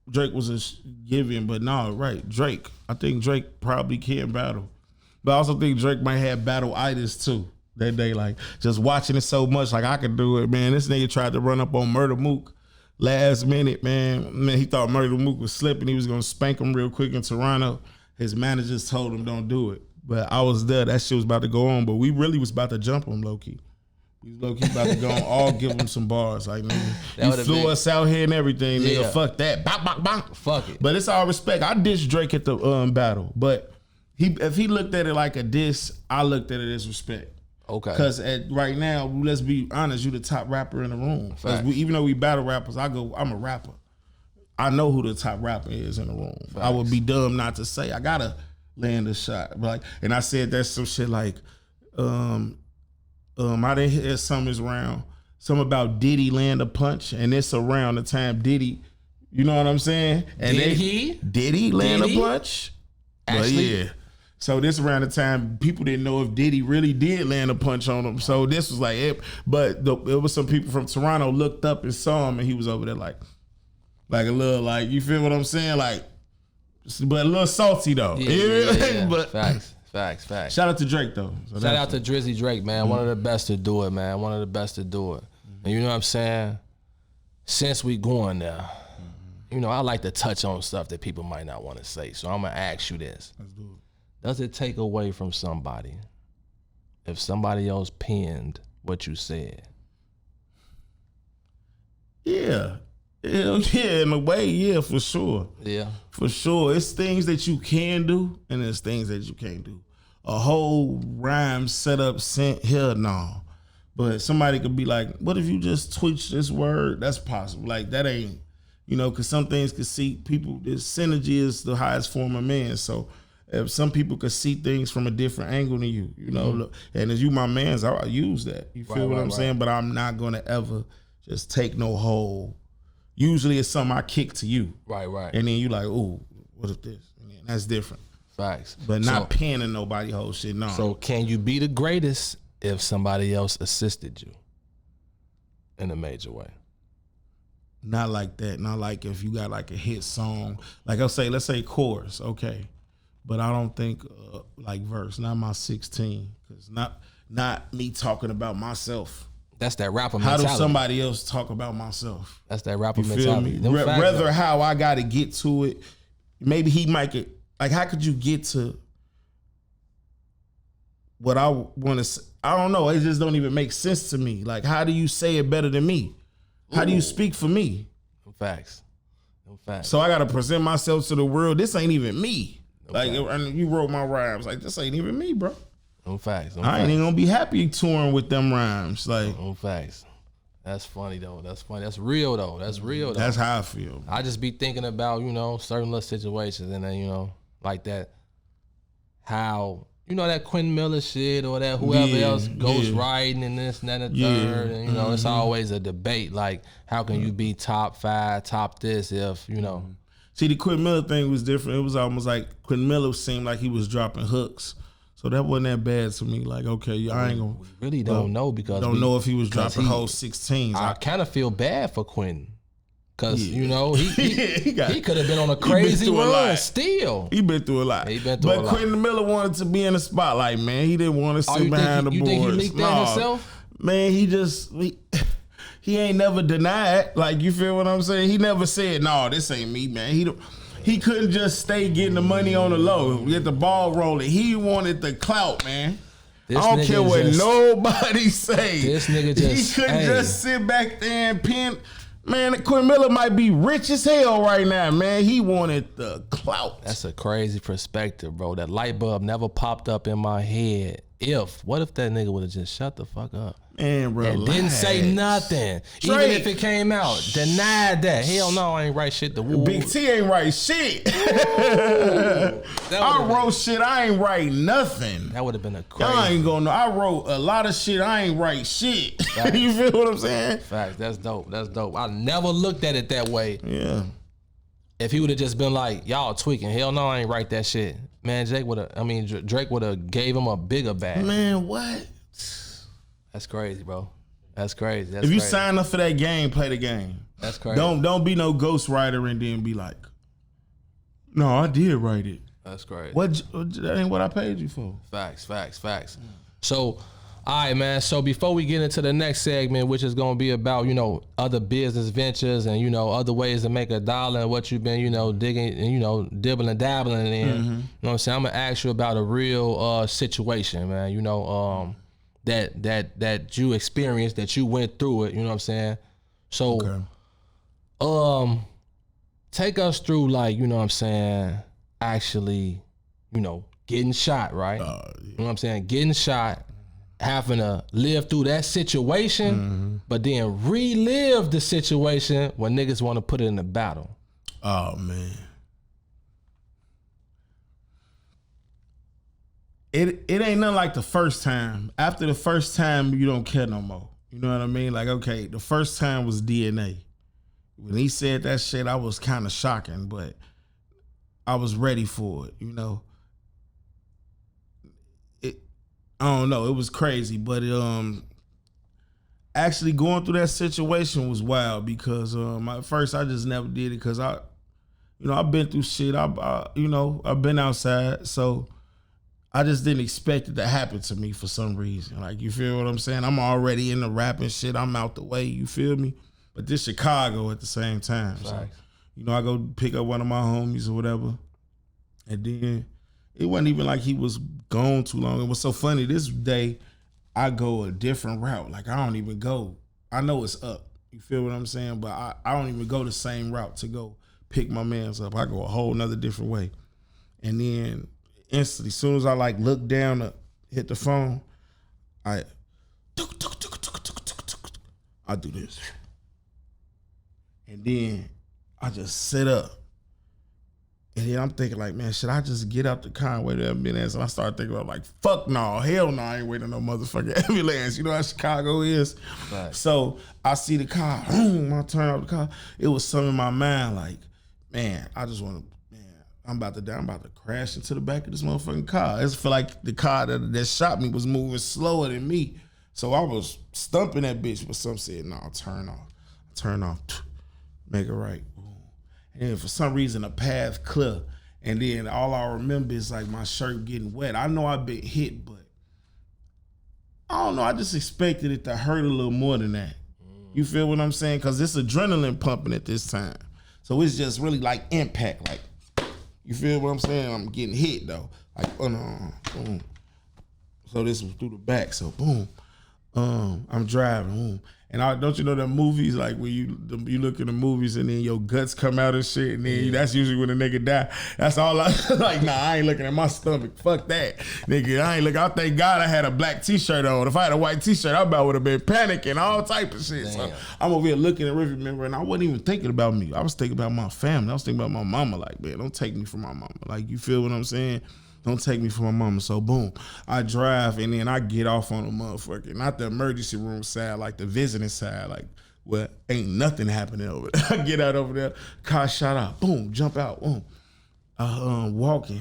Drake was a given, but no, right, Drake. I think Drake probably can battle, but I also think Drake might have battle-itis too. That day, like just watching it so much, like I could do it, man. This nigga tried to run up on Murder Mook last minute, man. He thought Murder Mook was slipping. He was gonna spank him real quick in Toronto. His managers told him don't do it. But I was there. That shit was about to go on. But we really was about to jump him, low-key. We was low-key about to go on, all give him some bars. Like, nigga, you flew us out here and everything, nigga. Yeah. Fuck that. Bop, bop, bop. Fuck it. But it's all respect. I dissed Drake at the battle. But if he looked at it like a diss, I looked at it as respect. Okay. Because right now, let's be honest, you the top rapper in the room. Even though we battle rappers, I'm a rapper. I know who the top rapper is in the room. Facts. I would be dumb not to say. I gotta land a shot. Like, and I said that's some shit like, I didn't hear something's around. Something about Diddy land a punch, and it's around the time Diddy, you know what I'm saying? And Did he land a punch? Actually, but yeah. So this around the time people didn't know if Diddy really did land a punch on him. So this was like it, but it was some people from Toronto looked up and saw him, and he was over there like a little, like, you feel what I'm saying? Like, but a little salty though. Yeah. But facts. Shout out to Drake though. So shout out to Drizzy Drake, man. One of the best to do it, man. One of the best to do it. And you know what I'm saying? Since we going there, you know, I like to touch on stuff that people might not want to say. So I'm gonna ask you this. Let's do it. Does it take away from somebody if somebody else penned what you said? Yeah, in a way, yeah, for sure. Yeah. For sure. It's things that you can do and there's things that you can't do. A whole rhyme set up sent here, no. But somebody could be like, what if you just twitch this word? That's possible. Like, that ain't, you know, because some things could see people, this synergy is the highest form of man. So if some people could see things from a different angle than you, you know, look, and as you my mans, I use that. You feel what I'm saying? But I'm not going to ever just take no whole. Usually it's something I kick to you. Right. And then you like, ooh, what if this? And then that's different. Facts. But not penning nobody whole shit, no. So can you be the greatest if somebody else assisted you in a major way? Not like that. Not like if you got like a hit song. Like let's say chorus, okay. But I don't think like verse, not my 16. Because not me talking about myself. That's that rapper mentality. How does somebody else talk about myself? That's that rapper you mentality. Feel me? Rather how I got to get to it. Maybe he might get, like, how could you get to what I want to say? I don't know. It just don't even make sense to me. Like, how do you say it better than me? How do you speak for me? Facts. So I got to present myself to the world. This ain't even me. Like, you wrote my rhymes. Like, this ain't even me, bro. Facts. I ain't even gonna be happy touring with them rhymes. Like, facts. That's funny though. That's funny. That's real though. That's how I feel. I just be thinking about, you know, certain little situations and then, you know, like that, how, you know, that Quentin Miller shit or that whoever else ghostwriting and this and that and the third. And, you know, it's always a debate. Like, how can you be top 5, top this if, you know. See, the Quentin Miller thing was different. It was almost like Quentin Miller seemed like he was dropping hooks. So that wasn't that bad to me. Like, okay, I ain't gonna. We really don't know because don't know if he was dropping whole 16s. I kind of feel bad for Quentin because you know he could have been on a crazy run. Still, he been through a lot. But Quentin Miller wanted to be in the spotlight, man. He didn't want to sit behind the boards. You think he leaked that himself? Man, he ain't never denied. Like, you feel what I'm saying? He never said, "No, this ain't me, man." He couldn't just stay getting the money on the low, get the ball rolling. He wanted the clout, man. I don't care what nobody say. This nigga just, he couldn't just sit back there and pen. Man, Quentin Miller might be rich as hell right now, man. He wanted the clout. That's a crazy perspective, bro. That light bulb never popped up in my head. What if that nigga would have just shut the fuck up? And relax. And didn't say nothing. Drake. Even if it came out. Denied that. Hell no, I ain't write shit. Big T ain't write shit. I wrote shit, I ain't write nothing. That would have been a crazy. Y'all ain't gonna know. I wrote a lot of shit, I ain't write shit. You feel what I'm saying? Facts. That's dope. I never looked at it that way. Yeah. If he would have just been like, y'all tweaking, hell no, I ain't write that shit. Man, Drake would have gave him a bigger bag. Man, what? That's crazy, bro. That's crazy. If you sign up for that game, play the game. That's crazy. Don't be no ghostwriter and then be like, no, I did write it. That's crazy. That ain't what I paid you for. Facts. So, all right, man. So before we get into the next segment, which is going to be about, other business ventures and, other ways to make a dollar and what you've been, digging and, dibbling, dabbling in, you know what I'm saying? I'm going to ask you about a real situation, man, that you experienced, that you went through it, you know what I'm saying? So, take us through, like, you know what I'm saying, actually, getting shot, right? Yeah. You know what I'm saying? Getting shot, having to live through that situation, but then relive the situation when niggas want to put it in the battle. Oh, man. It ain't nothing like the first time. After the first time, you don't care no more. You know what I mean? Like, okay, the first time was DNA. When he said that shit, I was kind of shocking, but I was ready for it, I don't know, it was crazy, but actually going through that situation was wild because at first I just never did it because I've been through shit. I've been outside, so I just didn't expect it to happen to me for some reason. Like, you feel what I'm saying? I'm already in the rapping shit. I'm out the way. You feel me? But this Chicago at the same time. So, I go pick up one of my homies or whatever. And then it wasn't even like he was gone too long. It was so funny. This day, I go a different route. Like, I don't even go. I know it's up. You feel what I'm saying? But I don't even go the same route to go pick my mans up. I go a whole nother different way. And then instantly, as soon as I look down to hit the phone, I do this. And then I just sit up. And then I'm thinking like, man, should I just get out the car and wait a minute? And I start thinking about like, fuck no, hell no, I ain't waiting no motherfucking ambulance. You know how Chicago is? Right. So I see the car, I turn off the car. It was something in my mind like, man, I just want to, I'm about to die. I'm about to crash into the back of this motherfucking car. I just feel like the car that shot me was moving slower than me. So I was stumping that bitch, but some said, no, turn off, make it right. And for some reason, the path clear. And then all I remember is like my shirt getting wet. I know I've been hit, but I don't know. I just expected it to hurt a little more than that. You feel what I'm saying? Because it's adrenaline pumping at this time. So it's just really like impact. Like, you feel what I'm saying? I'm getting hit though. Like, boom. So this was through the back. So boom. I'm driving. Boom. And don't you know that movies, like when you look at the movies and then your guts come out and shit, and then that's usually when a nigga die. That's all I like. Nah, I ain't looking at my stomach. Fuck that, nigga. I ain't looking. I thank God I had a black T-shirt on. If I had a white T-shirt, I about would have been panicking, all type of shit. So I'm over here looking at rearview mirror, and I wasn't even thinking about me. I was thinking about my family. I was thinking about my mama. Like, man, don't take me from my mama. Like, you feel what I'm saying? Don't take me from my mama. So boom, I drive and then I get off on the motherfucker. Not the emergency room side, like the visiting side, like where ain't nothing happening over there. I get out over there, car shot out, boom, jump out, boom. Walking.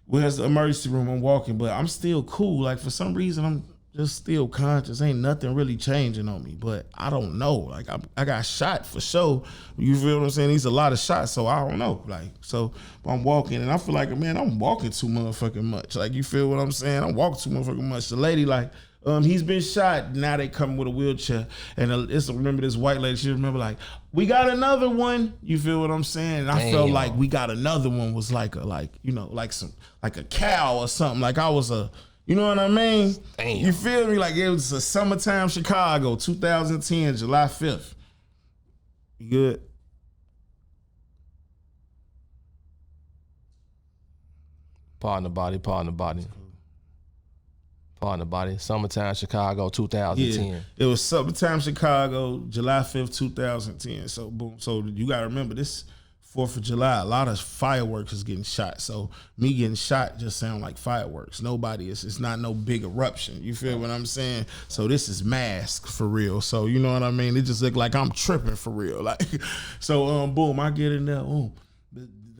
Where's the emergency room? I'm walking, but I'm still cool. Like for some reason, I'm just still conscious. Ain't nothing really changing on me, but I don't know. Like I got shot for sure. You feel what I'm saying? These a lot of shots, so I don't know. Like, so I'm walking and I feel like, man, I'm walking too motherfucking much. Like, you feel what I'm saying? I'm walking too motherfucking much. The lady like, he's been shot. Now they come with a wheelchair. And remember this white lady, she remember like, we got another one. You feel what I'm saying? And I felt like we got another one was like a cow or something. Like I was you know what I mean? Damn. You feel me? Like it was a summertime Chicago, 2010, July 5th. You good? Pardon the body. Summertime Chicago, 2010. Yeah, it was summertime Chicago, July 5th, 2010. So boom. So you gotta remember this 4th of July, a lot of fireworks is getting shot. So me getting shot just sound like fireworks. It's not no big eruption. You feel what I'm saying? So this is mask for real. So you know what I mean? It just look like I'm tripping for real. Like, so boom, I get in there. Boom.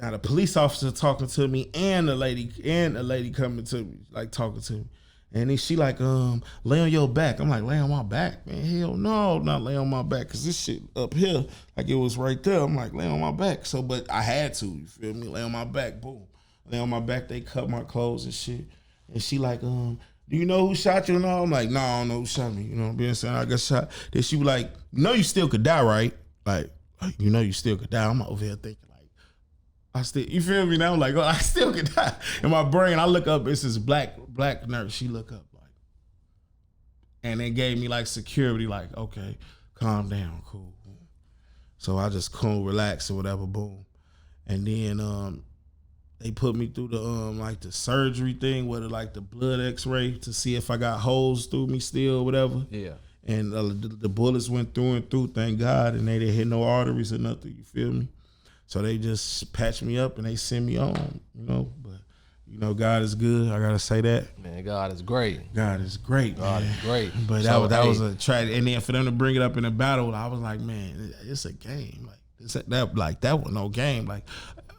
Now the police officer talking to me and a lady coming to me, like talking to me. And then she like, lay on your back. I'm like, lay on my back? Man, hell no, not lay on my back. Cause this shit up here, like it was right there. I'm like, lay on my back. So, but I had to, you feel me? Lay on my back, boom. Lay on my back, they cut my clothes and shit. And she like, do you know who shot you and all? I'm like, no, I don't know who shot me. You know what I'm being saying? I got shot. Then she was like, you know you still could die, right? Like, you know you still could die. I'm over here thinking like, you feel me now? I'm like, oh, I still could die. In my brain, I look up, it's this black nurse. She look up like, and they gave me like security, like, okay, calm down, cool. So I just cool, relax or whatever, boom. And then they put me through the like the surgery thing, whether like the blood x-ray to see if I got holes through me still or whatever. Yeah. And the bullets went through and through, thank God, and they didn't hit no arteries or nothing, you feel me? So they just patched me up and they sent me on, you know, but you know, God is good. I gotta say that. Man, God is great. God is great, God man. is great. But that was a tragedy. And then for them to bring it up in a battle, I was like, man, it's a game. Like that was no game. Like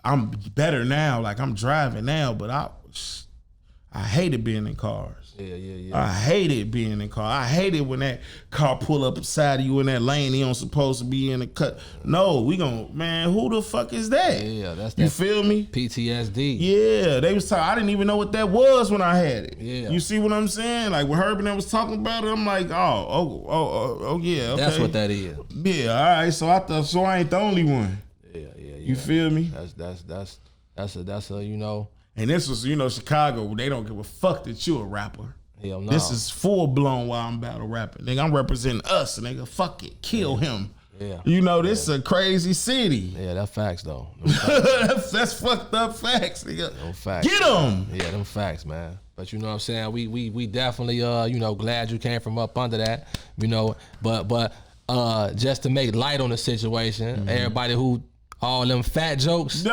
I'm better now. Like I'm driving now, but I hated being in cars. Yeah. I hated being in car. I hated when that car pull up beside of you in that lane. He don't supposed to be in the cut. No, man, who the fuck is that? Yeah, that's you that feel me? PTSD. Yeah, they was talking. I didn't even know what that was when I had it. Yeah. You see what I'm saying? Like when Herb and I was talking about it, I'm like, oh yeah, okay. That's what that is. Yeah, all right. So I ain't the only one. Yeah. You feel me? That's a you know. And this was, you know, Chicago. They don't give a fuck that you a rapper. Hell no. This is full blown while I'm battle rapping. Nigga, I'm representing us. Nigga, fuck it. Kill him. Yeah. You know, this is a crazy city. Yeah, that's facts though. That's fucked up facts, nigga. Them facts. Get them. Yeah, them facts, man. But you know what I'm saying? We definitely you know, glad you came from up under that. You know, but just to make light on the situation, everybody who all them fat jokes.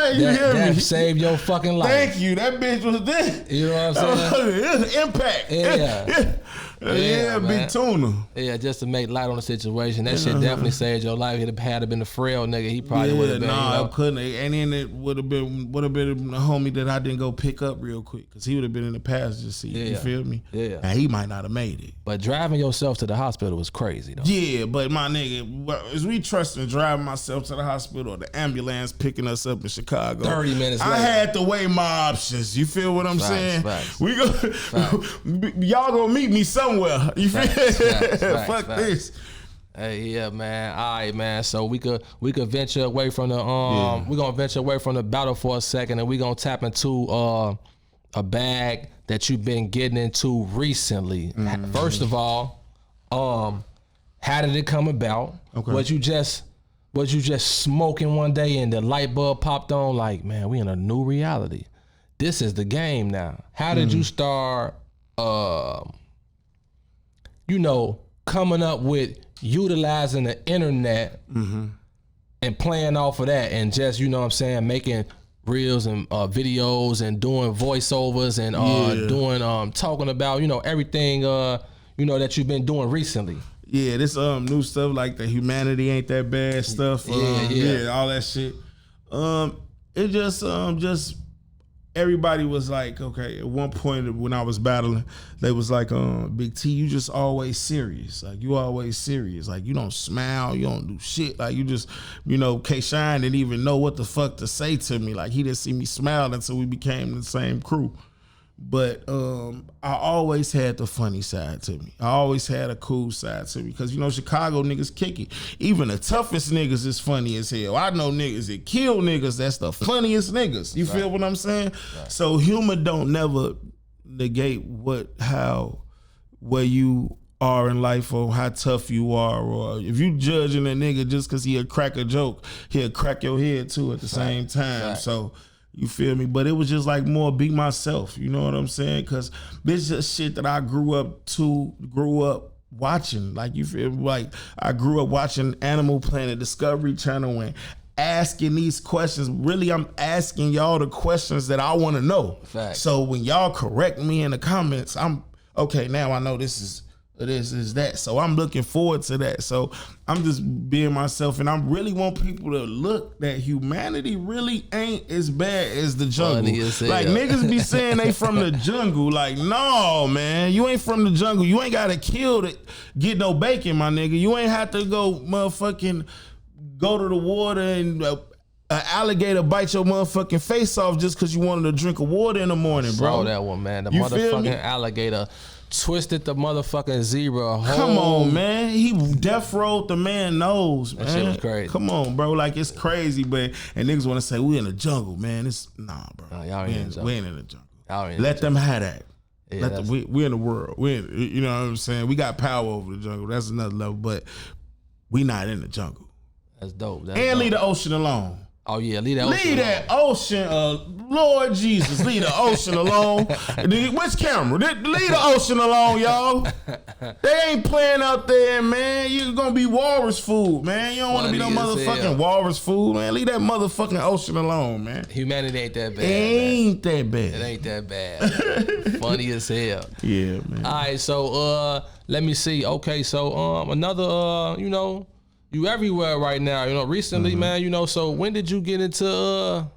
That saved your fucking life. Thank you. That bitch was there. You know what I'm saying? Impact. Yeah, Big Tuna. Yeah, just to make light on the situation. That shit definitely saved your life. He'd have been a frail nigga. He probably would have been. Nah, you know? I couldn't. And then it would have been the homie that I didn't go pick up real quick because he would have been in the passenger seat. Yeah. You feel me? Yeah. And he might not have made it. But driving yourself to the hospital was crazy though. Yeah, but my nigga, as we trusting driving myself to the hospital or the ambulance picking us up in Chicago, 30 minutes later. I had to weigh my options. You feel what I'm saying? Facts. We go, y'all gonna meet me somewhere. You feel? Fuck this. Hey, yeah, man. All right, man. So we could venture away from the we're gonna venture away from the battle for a second, and we're gonna tap into a bag that you've been getting into recently. First of all, how did it come about? Okay. Was you just smoking one day and the light bulb popped on? Like, man, we in a new reality. This is the game now. How did you start? You know, coming up with utilizing the internet and playing off of that and just, you know what I'm saying, making reels and videos and doing voiceovers and doing talking about, you know, everything you know that you've been doing recently. Yeah, this new stuff like the humanity ain't that bad stuff. Yeah, all that shit. It just everybody was like, okay, at one point when I was battling, they was like, Big T, you just always serious. Like, you always serious. Like, you don't smile, you don't do shit. Like, you just, you know, K-Shine didn't even know what the fuck to say to me. Like, he didn't see me smile until we became the same crew. But I always had the funny side to me. I always had a cool side to me because, you know, Chicago niggas kick it. Even the toughest niggas is funny as hell. I know niggas that kill niggas, that's the funniest niggas. You feel what I'm saying? Right. So humor don't never negate where you are in life or how tough you are, or if you judging a nigga just because he'll crack a joke, he'll crack your head too at the same time. Right. So you feel me? But it was just like more be myself, you know what I'm saying? Because this just shit that I grew up watching. Like, you feel me? Like, I grew up watching Animal Planet, Discovery Channel, and asking these questions. Really, I'm asking y'all the questions that I want to know. Fact. So when y'all correct me in the comments, I'm okay, now I know this is this is that. So I'm looking forward to that. So I'm just being myself, and I really want people to look that humanity really ain't as bad as the jungle. Like niggas be saying they from the jungle. Like, no, man, you ain't from the jungle. You ain't gotta kill to get no bacon, my nigga. You ain't have to go motherfucking go to the water and an alligator bite your motherfucking face off just because you wanted to drink a water in the morning, bro. Saw that one, man. The You feel me? motherfucking alligator twisted the motherfucking zebra. Come on, man. He death rolled the man nose, man. That shit was crazy. Come on, bro. Like, it's crazy, but and niggas want to say we in the jungle, man. It's nah, bro. Nah, y'all ain't in the jungle. We ain't in the jungle. Y'all ain't in Let the them have that. Yeah, We in the world. You know what I'm saying? We got power over the jungle. That's another level, but we not in the jungle. That's dope. And leave the ocean alone. Oh yeah, leave that ocean. Leave that ocean, Lord Jesus, leave the ocean alone. Which camera? Leave the ocean alone, y'all. They ain't playing out there, man. You're gonna be walrus food, man. You don't want to be no motherfucking walrus food, man. Leave that motherfucking ocean alone, man. Humanity ain't that bad. Ain't that bad. It ain't that bad. Funny as hell. Yeah, man. All right, so let me see. Okay, so another you everywhere right now, recently, man, so when did you get into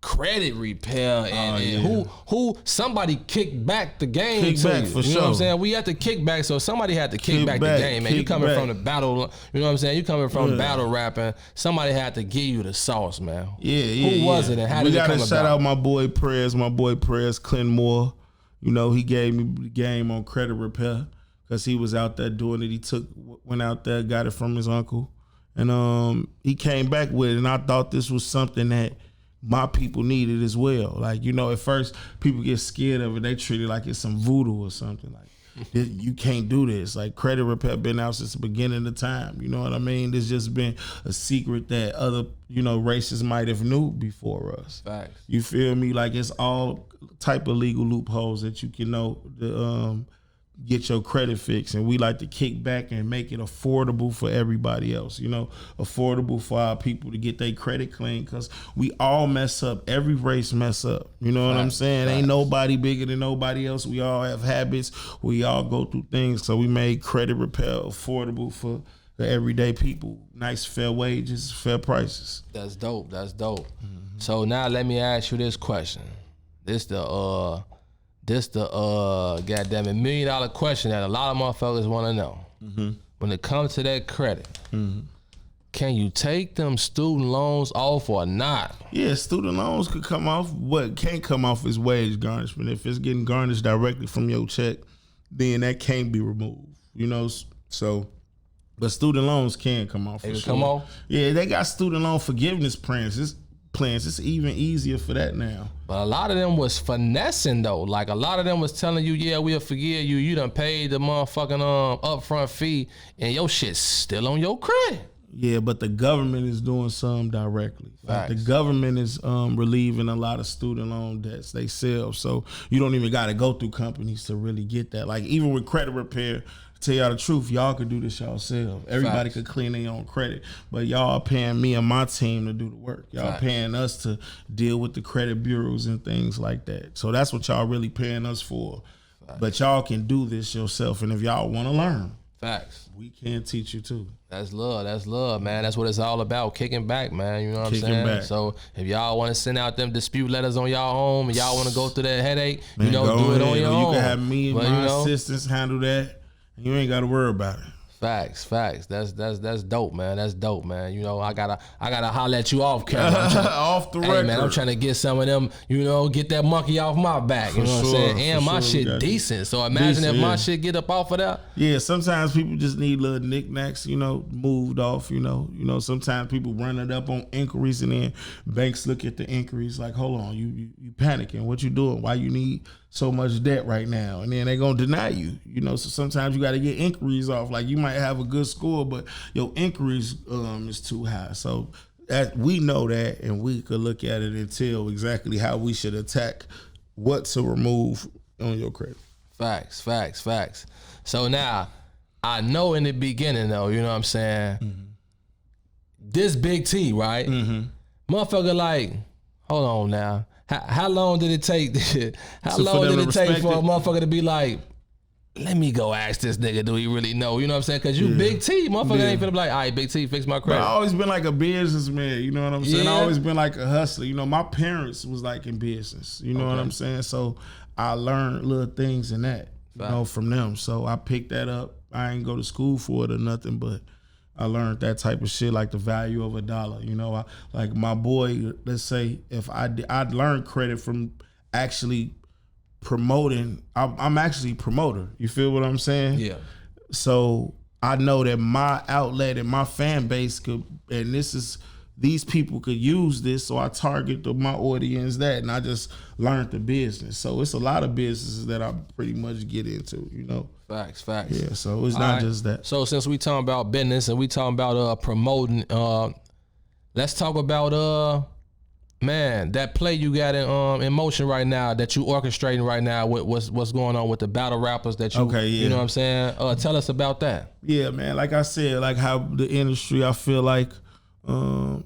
credit repair and who somebody kicked back the game Kick to back, you? for You know sure. what I'm saying? We had to kick back, so somebody had to kick back the game, man. You coming from the battle, you know what I'm saying? You coming from battle rapping, somebody had to give you the sauce, man. Yeah. Who was it and how did it come about? We gotta shout out my boy Prez, Clint Moore. He gave me the game on credit repair. Cause he was out there doing it. Went out there, got it from his uncle, and he came back with it. And I thought this was something that my people needed as well. Like, at first people get scared of it. They treat it like it's some voodoo or something. Like, you can't do this. Like, credit repair been out since the beginning of time. You know what I mean? There's just been a secret that other, races might have knew before us. Facts. You feel me? Like, it's all type of legal loopholes that you can get your credit fixed, and we like to kick back and make it affordable for everybody else, affordable for our people to get their credit clean, because we all mess up. Every race mess up. You know what I'm saying? Ain't nobody bigger than nobody else. We all have habits. We all go through things. So we made credit repair affordable for the everyday people. Nice, fair wages, fair prices. That's dope. Mm-hmm. So now let me ask you this question. This the goddamn $1 million question that a lot of motherfuckers want to know. Mm-hmm. When it comes to that credit, can you take them student loans off or not? Yeah, student loans could come off. What can't come off is wage garnishment. If it's getting garnished directly from your check, then that can't be removed. So, but student loans can come off. They can come off? Yeah, they got student loan forgiveness plans. It's even easier for that now. But a lot of them was finessing though. Like, a lot of them was telling you, yeah, we'll forgive you. You done paid the motherfucking upfront fee, and your shit's still on your credit. Yeah, but the government is doing some directly. Like, the government is relieving a lot of student loan debts they sell. So you don't even got to go through companies to really get that. Like, even with credit repair, tell y'all the truth, y'all could do this yourself. Everybody could clean their own credit, but y'all paying me and my team to do the work. Y'all paying us to deal with the credit bureaus and things like that. So that's what y'all really paying us for. But y'all can do this yourself, and if y'all want to learn, we can teach you too. That's love, man. That's what it's all about, kicking back, man. You know what I'm saying? Back. So if y'all want to send out them dispute letters on y'all home and y'all want to go through that headache, man, do it on your own. You can have me and my assistants handle that. You ain't got to worry about it. Facts. That's dope, man. That's dope, man. I gotta holler at you off camera. Off the record. Hey, man, I'm trying to get some of them, get that monkey off my back. You know what I'm saying? And my shit decent. So imagine if my shit get up off of that. Yeah, sometimes people just need little knickknacks, moved off, Sometimes people run it up on inquiries, and then banks look at the inquiries like, hold on, you panicking. What you doing? Why you need so much debt right now? And then they gonna deny you. So sometimes you got to get inquiries off. Like, you might have a good score, but your inquiries is too high. So that we know that, and we could look at it and tell exactly how we should attack what to remove on your credit. Facts. So now, I know in the beginning though, you know what I'm saying? Mm-hmm. This Big T, right? Mm-hmm. Motherfucker, like, hold on now. How long did it take? How long did it take for a motherfucker to be like, let me go ask this nigga, do he really know? You know what I'm saying? Because you Big T, motherfucker ain't finna be like, all right, Big T, fix my But credit. I always been like a businessman, you know what I'm saying? Yeah. I always been like a hustler. You know, my parents was like in business, you know what I'm saying? So I learned little things in that, you know, from them. So I picked that up. I ain't go to school for it or nothing, but I learned that type of shit, like the value of $1. You know, like my boy, let's say if I'd learned credit from actually promoting. I'm actually a promoter. You feel what I'm saying? Yeah. So I know that my outlet and my fan base could, and these people could use this, so I target my audience that, and I just learned the business. So it's a lot of businesses that I pretty much get into, you know. Facts. Yeah, so it's not just that. So since we talking about business and we talking about promoting, let's talk about man, that play you got in motion right now, that you orchestrating right now with what's going on with the battle rappers that you you know what I'm saying? Tell us about that. Yeah, man, like I said, like how the industry, I feel like kind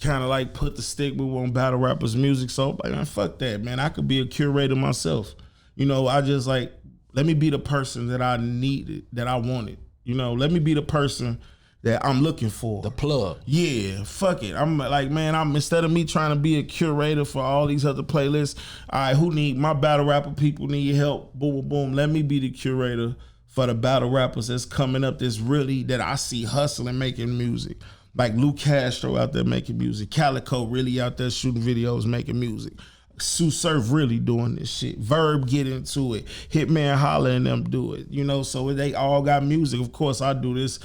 of like put the stigma on battle rappers' music. So like, man, fuck that, man. I could be a curator myself. You know, I just like, let me be the person that I needed, that I wanted. You know, let me be the person that I'm looking for. The plug. Yeah, fuck it. I'm like, man, instead of me trying to be a curator for all these other playlists, all right, who need, my battle rapper people need help, boom, boom, boom. Let me be the curator for the battle rappers that's coming up, that I see hustling, making music. Like Lou Castro out there making music. Calico really out there shooting videos, making music. Sue Surf really doing this shit. Verb get into it. Hitman Holla and them do it. You know, so they all got music. Of course, I do this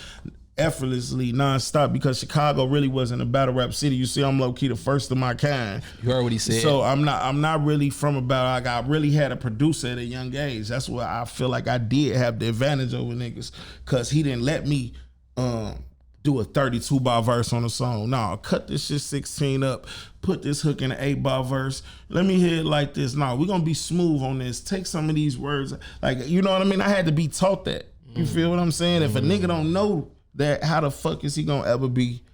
effortlessly, nonstop, because Chicago really wasn't a battle rap city. You see, I'm low key the first of my kind. You heard what he said. So I'm not really from a battle. Like, I really had a producer at a young age. That's why I feel like I did have the advantage over niggas, because he didn't let me do a 32 bar verse on a song. No, cut this shit 16 up, put this hook in an 8 bar verse. Let me hear it like this. No, we're gonna be smooth on this. Take some of these words. Like, you know what I mean? I had to be taught that. You feel what I'm saying? If a nigga don't know that, how the fuck is he gonna ever be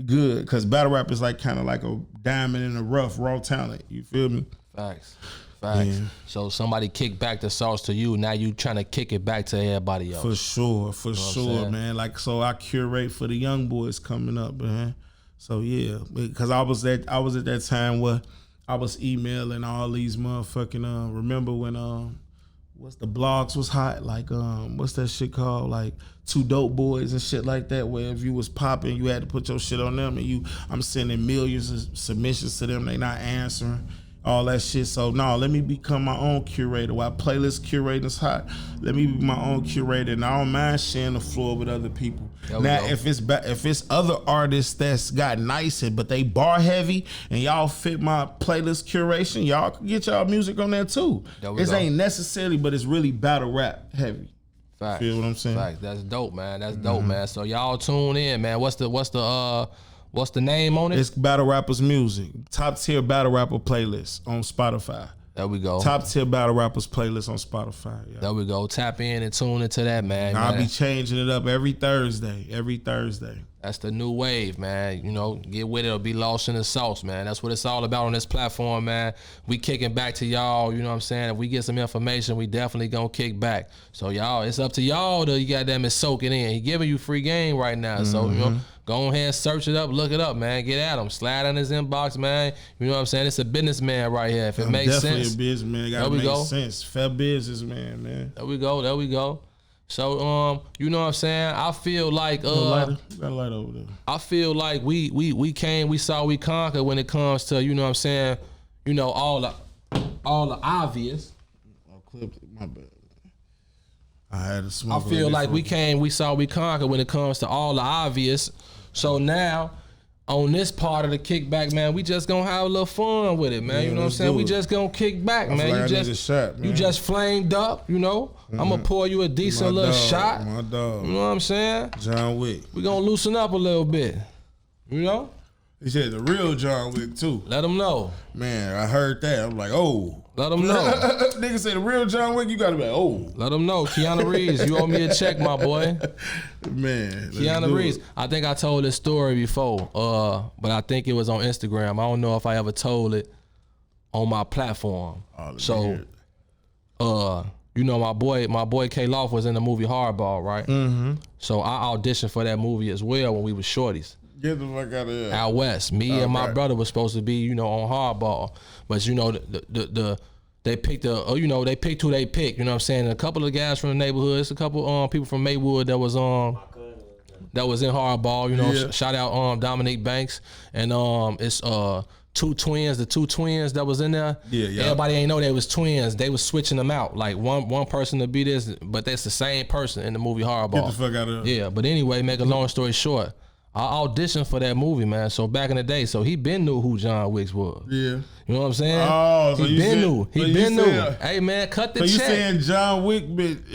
good? Because battle rap is like kind of like a diamond in the rough, raw talent. You feel me? Facts. Yeah. So somebody kick back the sauce to you. Now you trying to kick it back to everybody else. For sure, man. Like, so I curate for the young boys coming up, man. So yeah, because I was at that time where I was emailing all these motherfucking remember when what's the blogs was hot, like what's that shit called, like Two Dope Boys and shit like that, where if you was popping, you had to put your shit on them, and I'm sending millions of submissions to them, they not answering, all that shit. So no, let me become my own curator. While playlist curating is hot, let me be my own curator, and I don't mind sharing the floor with other people. Now, if it's other artists that's got nice, but they bar heavy, and y'all fit my playlist curation, y'all can get y'all music on there too. It ain't necessarily, but it's really battle rap heavy. Facts. Feel what I'm saying? Facts. That's dope, man. That's dope, man. So y'all tune in, man. What's the name on it? It's Battle Rappers Music. Top tier battle rapper playlist on Spotify. There we go. Top tier battle rappers playlist on Spotify. Yeah. There we go. Tap in and tune into that, man. I'll be changing it up every Thursday. That's the new wave, man. You know, get with it or be lost in the sauce, man. That's what it's all about on this platform, man. We kicking back to y'all, you know what I'm saying? If we get some information, we definitely gonna kick back. So y'all, it's up to y'all to, you goddamn it, soak it in. He giving you free game right now. So, you know, go ahead, search it up, look it up, man. Get at him. Slide in his inbox, man. You know what I'm saying? It's a businessman right here. If it makes sense. Definitely a businessman. It gotta make sense. Fair businessman, man. There we go. So you know what I'm saying? I feel like got a light over there. I feel like we came, we saw, we conquered when it comes to, you know what I'm saying, you know, all the obvious. I clipped it, my bad. I had to smoke. I feel like we came, we saw, we conquered when it comes to all the obvious. So now on this part of the kickback, man, we just gonna have a little fun with it, man. Yeah, you know what I'm saying? We just gonna kick back, man. Like you just flamed up, you know. I'm gonna pour you a decent little shot. My dog. You know what I'm saying? John Wick. We gonna loosen up a little bit, you know. He said the real John Wick too. Let them know. Man, I heard that. I'm like, oh. Let them know. Nigga said the real John Wick, you gotta be like, oh. Let them know. Keanu Reeves, you owe me a check, my boy. Man. Keanu Reeves. I think I told this story before, but I think it was on Instagram. I don't know if I ever told it on my platform. you know, my boy K Loft was in the movie Hardball, right? Mm-hmm. So I auditioned for that movie as well when we was shorties. Get the fuck out of here. Out west. Me and my brother was supposed to be, you know, on Hardball. But you know, they picked they picked who they picked, you know what I'm saying? And a couple of guys from the neighborhood, it's a couple people from Maywood that was in Hardball, you know. Yeah. Shout out Dominique Banks. And it's the two twins that was in there. Yeah. Everybody ain't know they was twins. They was switching them out. Like one person to be this, but that's the same person in the movie Hardball. Get the fuck out of here. Yeah, but anyway, make a long story short, I auditioned for that movie, man. So back in the day, so he been knew who John Wicks was. Yeah. You know what I'm saying? Oh, so he you been said- knew. He so you been knew. said- Hey man, cut the So you check. saying John Wick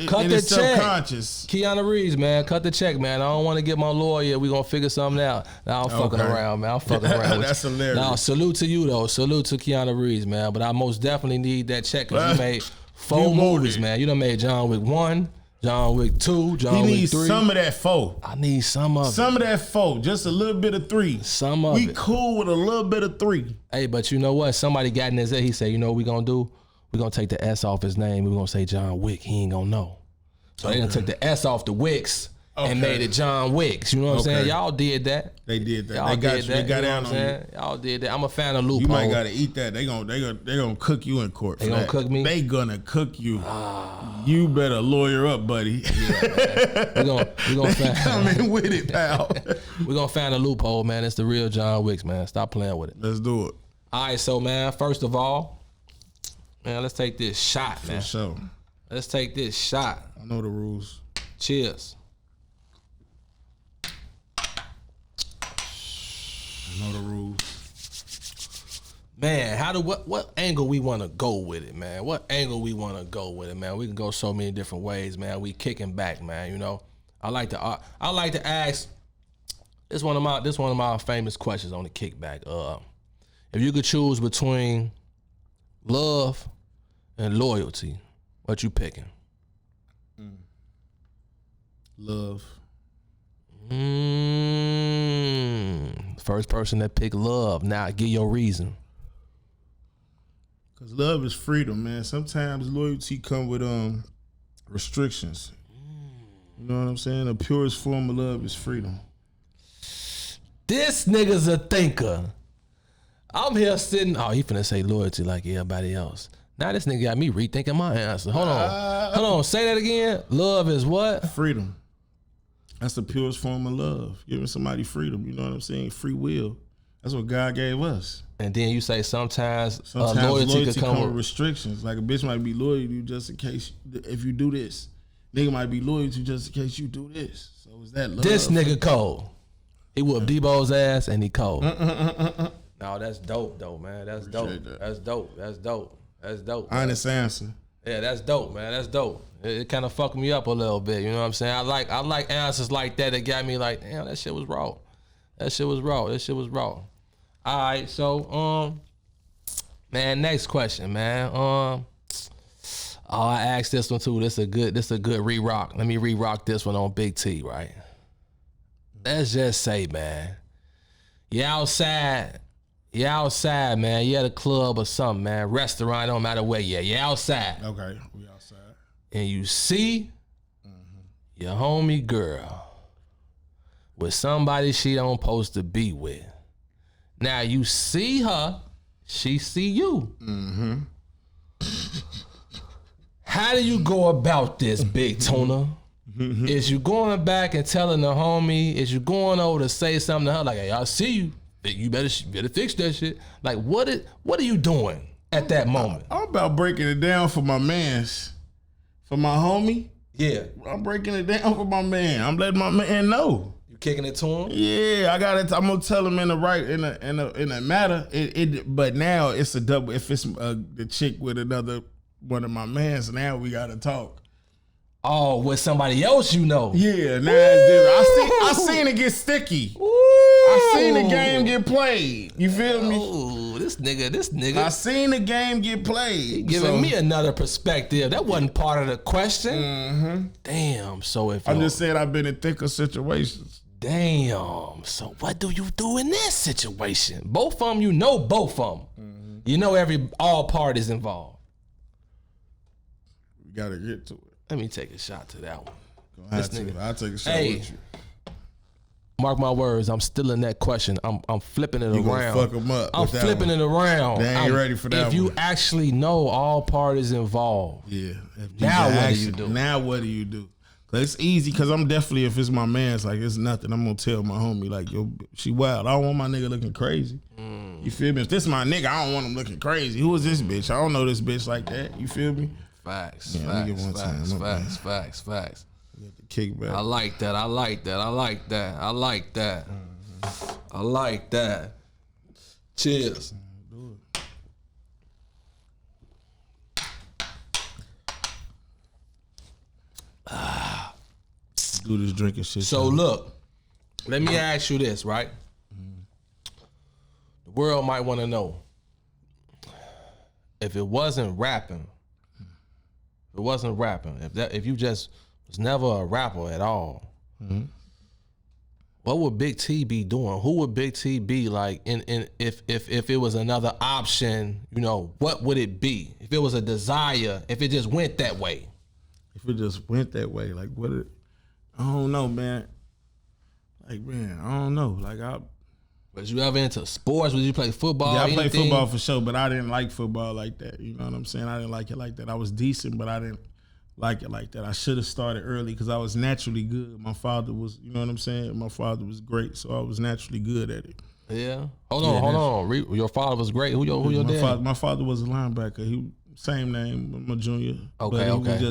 Cut in the his check. subconscious? Keanu Reeves, man, cut the check, man. I don't want to get my lawyer. We gonna figure something out. Nah, I'm fucking Okay. around, man. I'm fucking around. That's hilarious. Nah, salute to you though. Salute to Keanu Reeves, man. But I most definitely need that check because you made 4 You movies, loaded. man. You done made John Wick 1, John Wick 2, He John Wick needs 3. some of that 4. I need some of it. Some of that 4. Just a little bit of 3. Some of We it. cool with a little bit of 3. Hey, but you know what? Somebody got in his head. He said, you know what we gonna do? We gonna take the S off his name. We gonna say John Wick. He ain't gonna know. So they gonna take the S off the Wicks and Okay. made it John Wicks. You know what I'm saying? Okay. Y'all did that. They did that. Y'all They got did you. that. They got you know down what on I'm you. saying? Y'all did that. I'm a fan of loophole. You might gotta eat that. They gonna cook you in court. They gonna cook me? They gonna cook you. You better lawyer up, buddy. we gonna Come find, in with it, pal. we gonna find a loophole, man. It's the real John Wicks, man. Stop playing with it. Let's do it. All right, so man, first of all, man, let's take this shot, man. For sure. Let's take this shot. I know the rules. Cheers. I know the rules. Man, what angle we want to go with it, man? What angle we want to go with it, man? We can go so many different ways, man. We kicking back, man. You know, I like to ask. This one of my famous questions on the kickback. If you could choose between love and loyalty, what you picking? Love. First person that picked love. Now, give your reason. Cause love is freedom, man. Sometimes loyalty come with restrictions. You know what I'm saying? The purest form of love is freedom. This nigga's a thinker. I'm here sitting. Oh, he finna say loyalty like everybody else. Now this nigga got me rethinking my answer. Hold on. Say that again. Love is what? Freedom. That's the purest form of love. Giving somebody freedom. You know what I'm saying? Free will. That's what God gave us. And then you say sometimes Loyalty could come with with restrictions. Like a bitch might be loyal to you just in case if you do this. Nigga might be loyal to you just in case you do this. So is that love? this nigga cold. He whooped Debo's ass and he cold. No, that's dope though, man. That's dope. Appreciate that. That's dope. That's dope. That's dope. Honest answer. Yeah, that's dope, man. That's dope. It kind of fucked me up a little bit. You know what I'm saying? I like answers like that got me like, damn, that shit was raw. That shit was raw. All right, so man, next question, man. I asked this one too. This a good re-rock. Let me re-rock this one on Big T, right? Let's just say, man, you outside, man. You at a club or something, man. Restaurant, don't matter where you at. You outside. Okay, we outside. And you see your homie girl with somebody she don't supposed to be with. Now you see her, she see you. How do you go about this, Big Tuna? Is you going back and telling the homie? Is you going over to say something to her like, "Hey, I see you. You better fix that shit." Like, what are you doing at that moment? I'm about breaking it down for my mans. For my homie, Yeah, I'm breaking it down for my man. I'm letting my man know. you kicking it to him. Yeah, I'm gonna tell him in a matter. But now it's a double. If it's the chick with another one of my mans, now we gotta talk. Oh, with somebody else, you know. Yeah, now it's different. I seen it get sticky. I seen the game get played. You feel me? Ooh, this nigga. I seen the game get played. Giving me another perspective. That wasn't part of the question. Damn. So if I'm just saying I've been in thicker situations. damn. So what do you do in this situation? Both of them, you know both of them. You know all parties involved. We gotta get to it. Let me take a shot to that one. I'll take a shot with you. Mark my words, I'm still in that question. I'm flipping it You around. gonna fuck them up. I'm with that flipping one. it around. They ain't ready for that If you one. actually know all parties involved. Yeah. Now what do you do? Now what do you do? Cause it's easy. Cause I'm definitely, if it's my man, it's like it's nothing. I'm gonna tell my homie like, yo, she wild. I don't want my nigga looking crazy. You feel me? If this my nigga, I don't want him looking crazy. Who is this bitch? I don't know this bitch like that. You feel me? Facts. Yeah, let me get one time. Facts. Get the kickback. I like that. I like that. Cheers. Do this drinking shit. So look, let me ask you this, right? The world might want to know if it wasn't rapping. If you just was never a rapper at all, what would Big T be doing? Who would Big T be like? If it was another option, you know, what would it be? If it was a desire, if it just went that way. If it just went that way, like what it, I don't know, man. Like, man, I don't know. Like, Was you ever into sports? Would you play football? I played anything? football for sure, but I didn't like football like that. You know what I'm saying? I didn't like it like that. I was decent, but I didn't like it like that. I should have started early because I was naturally good. My father was, you know what I'm saying? My father was great, so I was naturally good at it. Yeah. Hold on. Your father was great. Who your dad? My father was a linebacker. He same name, my junior. Okay, but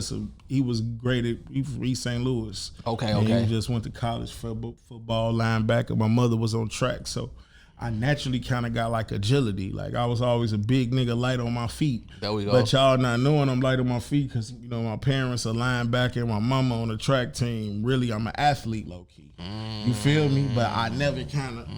he was great at, he from East St. Louis. Okay. He just went to college for football linebacker. My mother was on track, so I naturally kind of got like agility. Like I was always a big nigga light on my feet. There we go. But y'all not knowing I'm light on my feet because, you know, my parents are linebacker, my mama on the track team. Really, I'm an athlete, low key. You feel me? But I never kind of,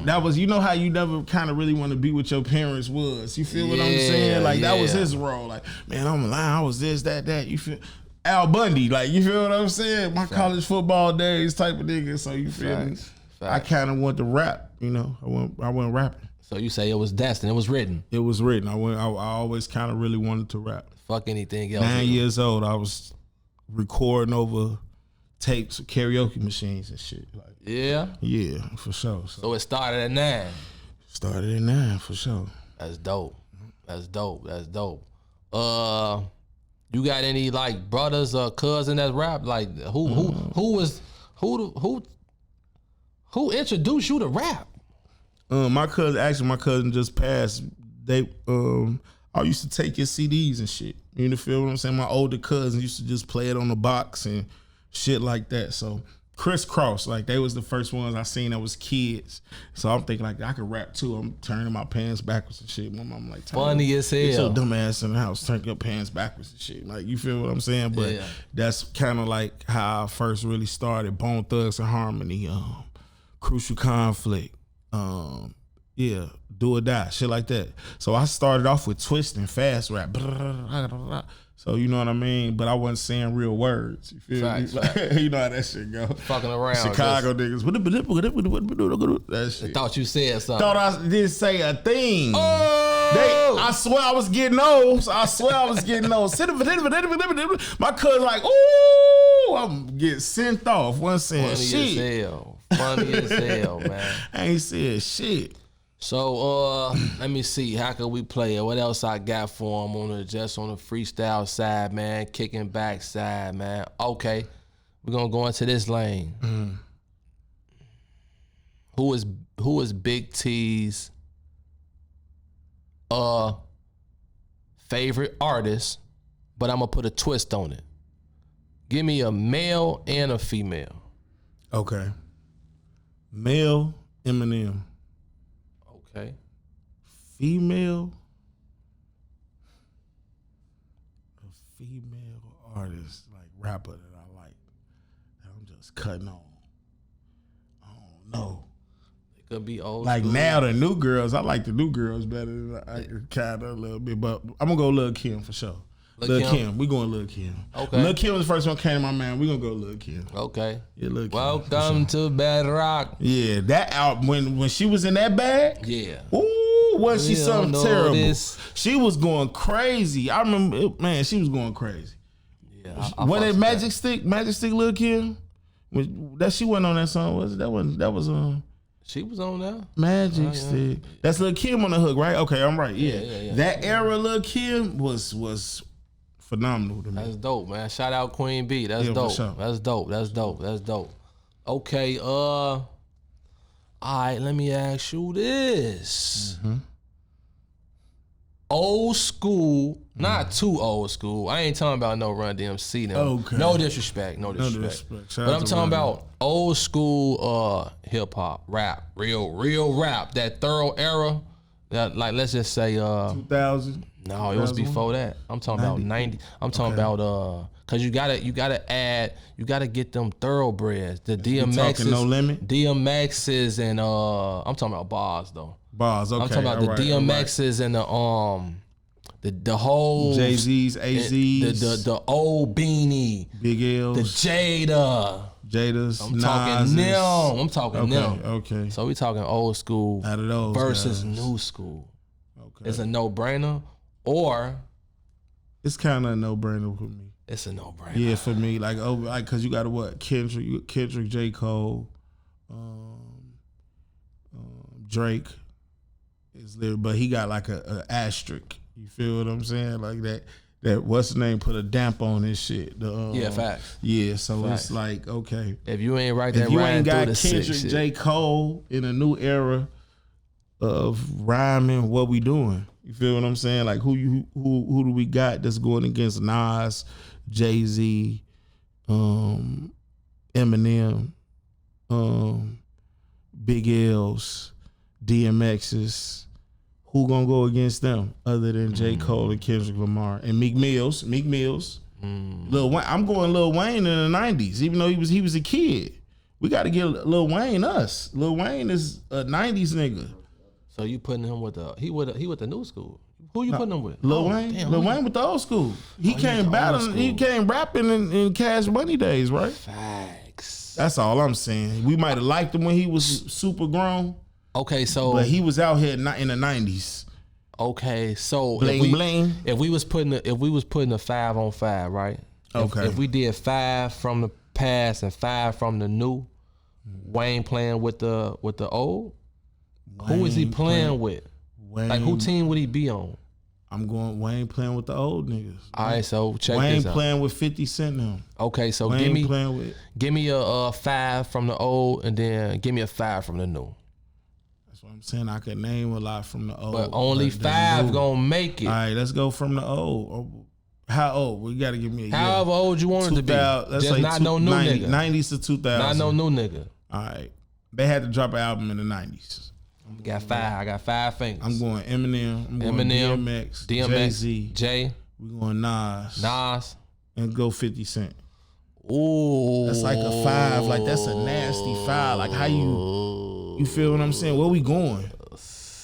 that was, you know how you never kind of really want to be what your parents was. You feel what I'm saying? Like that was his role. Like, man, I'm lying. I was this, that. You feel? Al Bundy, like, you feel what I'm saying? My college football days type of nigga. So you feel me? I kind of went to rap, you know. I went rapping. So you say it was destined. It was written. It was written. I always kind of really wanted to rap. Fuck anything else. 9 years old, I was recording over tapes of karaoke machines and shit. Like, yeah, for sure. So it started at 9. Started at 9 for sure. That's dope. You got any like brothers or cousins that rap? Like who introduced you to rap? My cousin just passed. I used to take his CDs and shit. You feel what I'm saying? My older cousin used to just play it on the box and shit like that. So Crisscross, like they was the first ones I seen that was kids. So I'm thinking like I could rap too. I'm turning my pants backwards and shit. My mom like, funny as hell. Get your dumb ass in the house, turn your pants backwards and shit. Like, you feel what I'm saying? But that's kind of like how I first really started. Bone Thugs and Harmony, Crucial Conflict, Do or Die, shit like that. So I started off with twist and fast rap. So you know what I mean? But I wasn't saying real words. You feel me? Like, you know how that shit go. Fucking around. Chicago niggas. That shit. Thought you said something. Thought I didn't say a thing. Oh! I swear I was getting those. My cousin like, ooh, I'm getting sent off. One saying shit. Funny as hell, man. I ain't said shit. So let me see. How can we play it? What else I got for him on the freestyle side, man? Kicking back side, man. Okay, we're gonna go into this lane. Who is Big T's favorite artist? But I'm gonna put a twist on it. Give me a male and a female. Okay. Male, Eminem. Okay. Female artist, like rapper that I like, that I'm just cutting on. I don't know. It could be old. Like school. now the new girls, I like the new girls better than I kind of a little bit, but I'm gonna go Lil' Kim for sure. Lil' Kim. We going Lil' Kim. Okay. Lil' Kim was the first one came to my mind. We gonna go Lil' Kim. Okay. Yeah, Lil' Kim. Welcome to Bedrock. Yeah, that album when she was in that bag. Yeah. Ooh, was she We don't something know terrible? this. She was going crazy. I remember, man, she was going crazy. Yeah, What that Magic Stick, Lil' Kim? That she wasn't on that song, was it? That was She was on there. Magic Stick. That's Lil' Kim on the hook, right? Okay, I'm right. Yeah. That era Lil' Kim was phenomenal to me. That's dope, man. Shout out Queen B. That's Yeah, for dope. sure. That's dope. Okay, all right, let me ask you this. Mm-hmm. Old school, not too old school. I ain't talking about no Run DMC now. Okay. No disrespect. Shout But I'm out to talking Run. about old school hip hop, rap, real rap, that thorough era. That, like, let's just say 2000. no, it was before that. I'm talking about 90. I'm talking about cause you gotta get them thoroughbreds, the DMXs, No Limit? DMXs, and I'm talking about bars though. Bars, okay. I'm talking about the DMXs and the whole Jay-Z's, AZ's, the old Beanie, Big L's, the Jada's, I'm talking them. I'm talking them. Okay. So we talking old school Out of those versus guys. new school. Okay. It's a no-brainer, or It's kind of a no-brainer for me. it's a no-brainer. Yeah, for me, like cause you got to what Kendrick, J. Cole, Drake is there, but he got like a asterisk. You feel what I'm saying? Like that what's the name put a damp on this shit. Facts. Yeah, so Facts. it's like okay, If you ain't right there if you riding ain't through got the Kendrick, six shit. J. Cole in a new era of rhyming, what we doing? You feel what I'm saying? Like who do we got that's going against Nas, Jay-Z, Eminem, Big L's, DMX's? Who gonna go against them other than J. Cole and Kendrick Lamar and Meek Mills? Lil Wayne. I'm going Lil Wayne in the '90s, even though he was a kid. We got to get Lil Wayne us. Lil Wayne is a '90s nigga. So you putting him with he with the new school? Who you putting him with? Lil Wayne. Damn, Lil Wayne with the old school. He came with the battling. old He school. came rapping in Cash Money days, right? Facts. That's all I'm saying. We might have liked him when he was super grown, Okay, so but he was out here in the '90s. okay, so Bling bling. if we was putting a 5-on-5, right? Okay. If we did 5 from the past and 5 from the new, Wayne playing with the old. Who is he playing with? Wayne, Like who team would he be on? I'm going Wayne playing with the old niggas. All right, so check Wayne this out. playing with 50 Cent now. Okay, so Wayne playing with. give me a 5 from the old, and then give me a 5 from the new. That's what I'm saying. I could name a lot from the old. But only the 5 new. gonna make it. All right, let's go from the old. How old? We got to give me a year. However old you want it to be. 2000, let's Just say not no new 90, nigga. 90s to 2000. Not no new nigga. All right. They had to drop an album in the 90s. I got 5. I got 5 fingers. I'm going Eminem. I'm going Eminem, DMX. DMX, Jay-Z. Jay, We going Nas. And go 50 Cent. Ooh. That's like a 5. Like that's a nasty 5. Like how you feel what I'm saying? Where we going?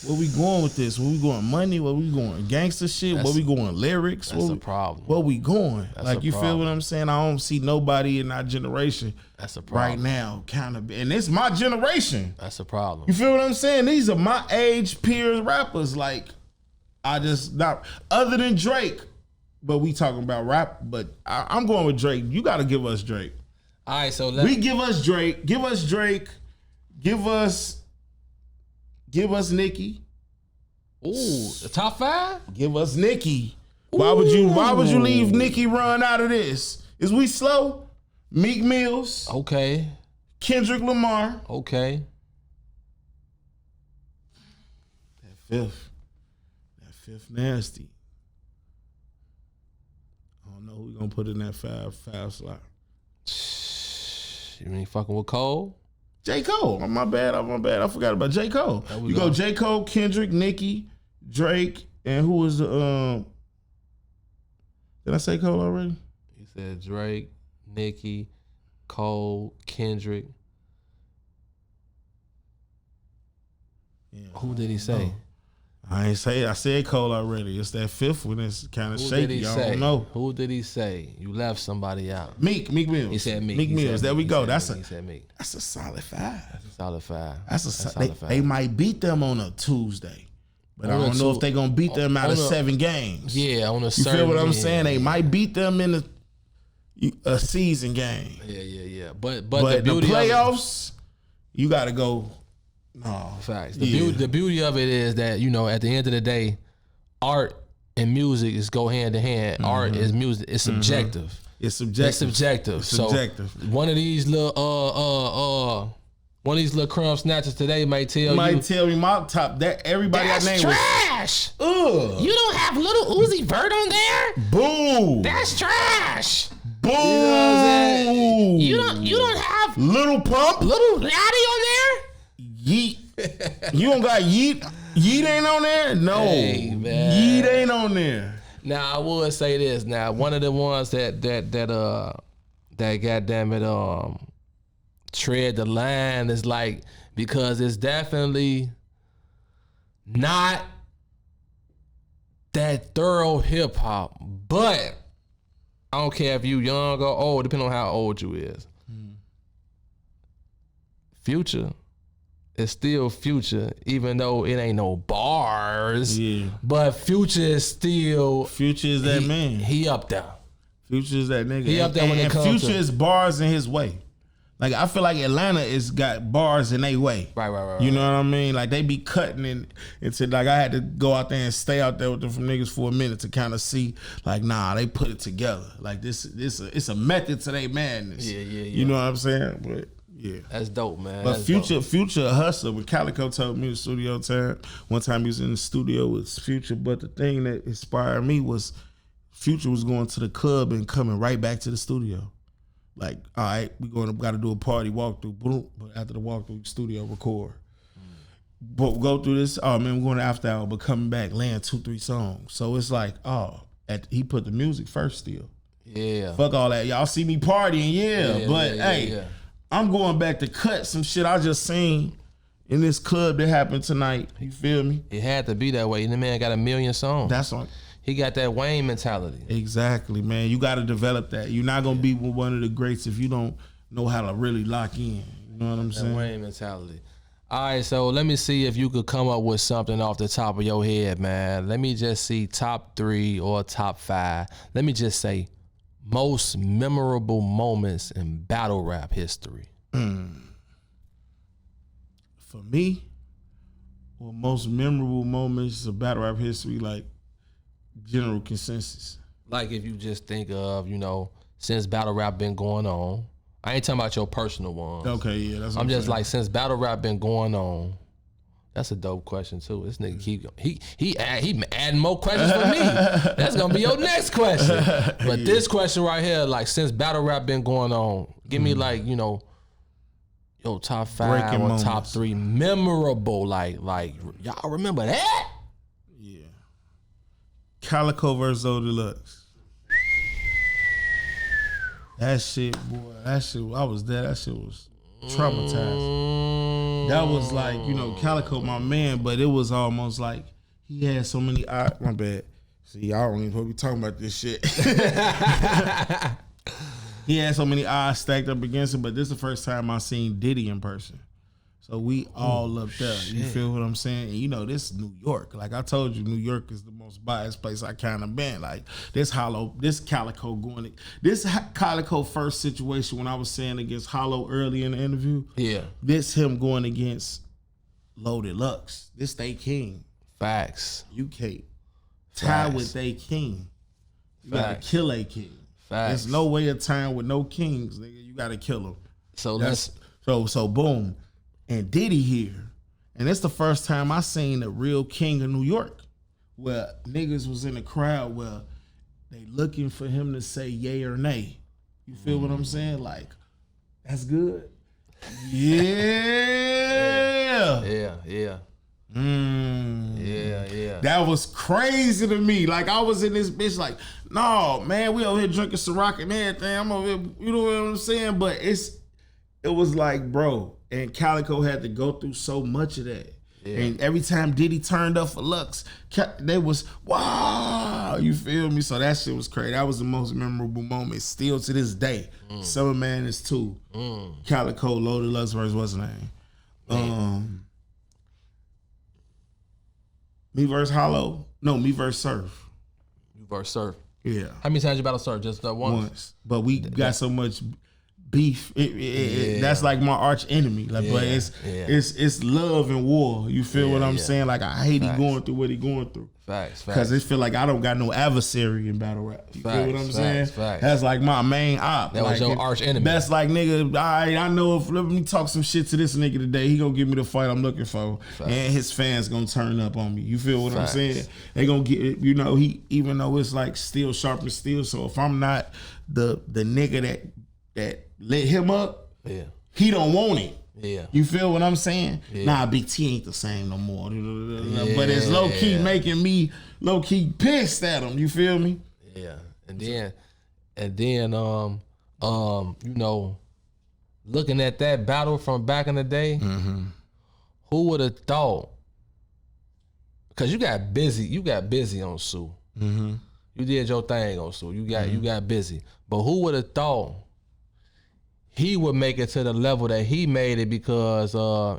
Where we going with this? Where we going money? Where we going gangster shit? Where we going lyrics? That's a problem. Where we going? Like a you feel problem. what I'm saying? I don't see nobody in our generation That's a problem. right now kind of, and it's my generation. That's a problem. You feel what I'm saying? These are my age peers rappers. Like I just not other than Drake, but we talking about rap. But I'm going with Drake. You got to give us Drake. All right, so Give us Drake. Give us Drake. Give us Nicki. Ooh, the top 5? Give us Nicki. Why would you leave Nicki Run out of this? Is we slow? Meek Mills, Okay. Kendrick Lamar. Okay. That fifth nasty. I don't know who we gonna put in that five slot. You ain't fucking with Cole? J. Cole. My bad. I forgot about J. Cole. You go J. Cole, Kendrick, Nicki, Drake, and who was the did I say Cole already? He said Drake, Nicki, Cole, Kendrick. Yeah. Who did he say? I ain't say. I said Cole already. It's that fifth one that's kind of Who shaky. did he I say? don't know. Who did he say? You left somebody out. Meek Mills. He said Meek. Meek He Mills. said There we Meek. go. He That's said Meek. a solid 5. Solid 5. That's a solid 5. They five. might beat them on a Tuesday. But I don't know if they gonna beat them out of 7 games. Yeah, on a You certain. feel what I'm saying? They might beat them in a season game. Yeah. But But the beauty playoffs, you got to go. No, facts. The beauty of it is that, you know, at the end of the day, art and music is go hand in hand. Art is music. It's subjective. It's subjective. It's subjective. It's subjective. So one of these little crumb snatchers today might tell me my top that everybody I named trash. Was You don't have little Uzi Vert on there? Boo. That's trash. Boo. You don't have Little Pump. little Natty on there? Yeet. You don't got Yeet. Yeet ain't on there? No. Hey, man. Yeet ain't on there. Now I would say this. Now one of the ones that goddamn it tread the line is like, because it's definitely not that thorough hip hop, but I don't care if you young or old, depending on how old you is. Future is still Future, even though it ain't no bars. Yeah. But Future is still Future is that man. He up there. Future is that nigga. He up there when it and comes Future to- is bars in his way. Like, I feel like Atlanta is got bars in their way. Right. You know what I mean? Like, they be cutting into, like, I had to go out there and stay out there with them from niggas for a minute to kind of see, like, nah, they put it together. Like, it's a method to their madness. Yeah. You know what I'm saying? But yeah. That's dope, man. But That's Future a hustler. When Calico told me the studio time, one time he was in the studio with Future, but the thing that inspired me was Future was going to the club and coming right back to the studio. Like, all right, got to do a party walkthrough. Boom. But after the walkthrough, studio record. But we'll go through this. Oh man, we're going to after hour, but coming back, laying 2-3 songs. So it's like, he put the music first still. Yeah. Fuck all that. Y'all see me partying, but hey, I'm going back to cut some shit I just seen in this club that happened tonight. You feel me? It had to be that way. And the man got 1 million songs. That's on. He got that Wayne mentality. Exactly, man. You got to develop that. You're not gonna be one of the greats if you don't know how to really lock in. You know what I'm saying? That Wayne mentality. All right, so let me see if you could come up with something off the top of your head, man. Let me just see top 3 or top 5. Let me just say most memorable moments in battle rap history. For me, well, most memorable moments of battle rap history, like general consensus. Like if you just think of, you know, since battle rap been going on. I ain't talking about your personal ones. Okay, yeah, that's what I'm just saying. like, since battle rap been going on. That's a dope question too. This nigga he adding more questions for me. That's gonna be your next question. But this question right here, like, since battle rap been going on, give me like, you know, your top 5 Breaking or moments. top 3 memorable, like y'all remember that? Yeah. Calico versus Zoe Deluxe. That shit, boy. I was there. That shit was traumatizing. That was like, you know, Calico, my man, but it was almost like he had so many eyes. My bad. See, y'all don't even supposed to be talking about this shit. He had so many odds stacked up against him, but this is the first time I seen Diddy in person. So we all up there. You feel what I'm saying? And you know, this is New York. Like I told you, New York is the most biased place I kind of been. Like this Calico first situation when I was saying against Hollow early in the interview. Yeah. This him going against Loaded Lux. This they king. Facts. You can't tie with they king. You gotta Facts. kill a king. Facts. There's no way of tying with no kings, nigga. You gotta kill them. So So boom. And Diddy here. And it's the first time I seen a real king of New York. Where niggas was in the crowd where they looking for him to say yay or nay. You feel what I'm saying? Like, that's good. Yeah. Yeah. That was crazy to me. Like, I was in this bitch like, no, man, we over here drinking Ciroc and everything. I'm over here, you know what I'm saying? But it was like, bro, and Calico had to go through so much of that. Yeah. And every time Diddy turned up for Lux, they was, wow, you feel me? So that shit was crazy. That was the most memorable moment still to this day. Summer Madness 2. Calico, Loaded Lux versus what's his name? Me versus Hollow. No, me versus Surf. You versus Surf. Yeah. How many times you battle Surf? Just once? But we got so much beef. That's like my arch enemy. Like, but it's love and war. You feel what I'm saying? Like, I hate he going through what he going through. Facts. Because it feel like I don't got no adversary in battle rap. You feel what I'm saying? Facts. That's like my main op. That was your arch enemy. That's like, nigga, all right, I know if let me talk some shit to this nigga today, he gonna give me the fight I'm looking for. Facts. And his fans gonna turn up on me. You feel what I'm saying? They gonna get, you know, he, even though it's like steel sharp as steel, so if I'm not the nigga that lit him up, he don't want it. Yeah. You feel what I'm saying? Yeah. Nah, Big T ain't the same no more. But it's low key making me low key pissed at him. You feel me? Yeah. And then you know, looking at that battle from back in the day, who would have thought? Cause you got busy on Sue. You did your thing on Sue. You got busy. But who would have thought he would make it to the level that he made it, because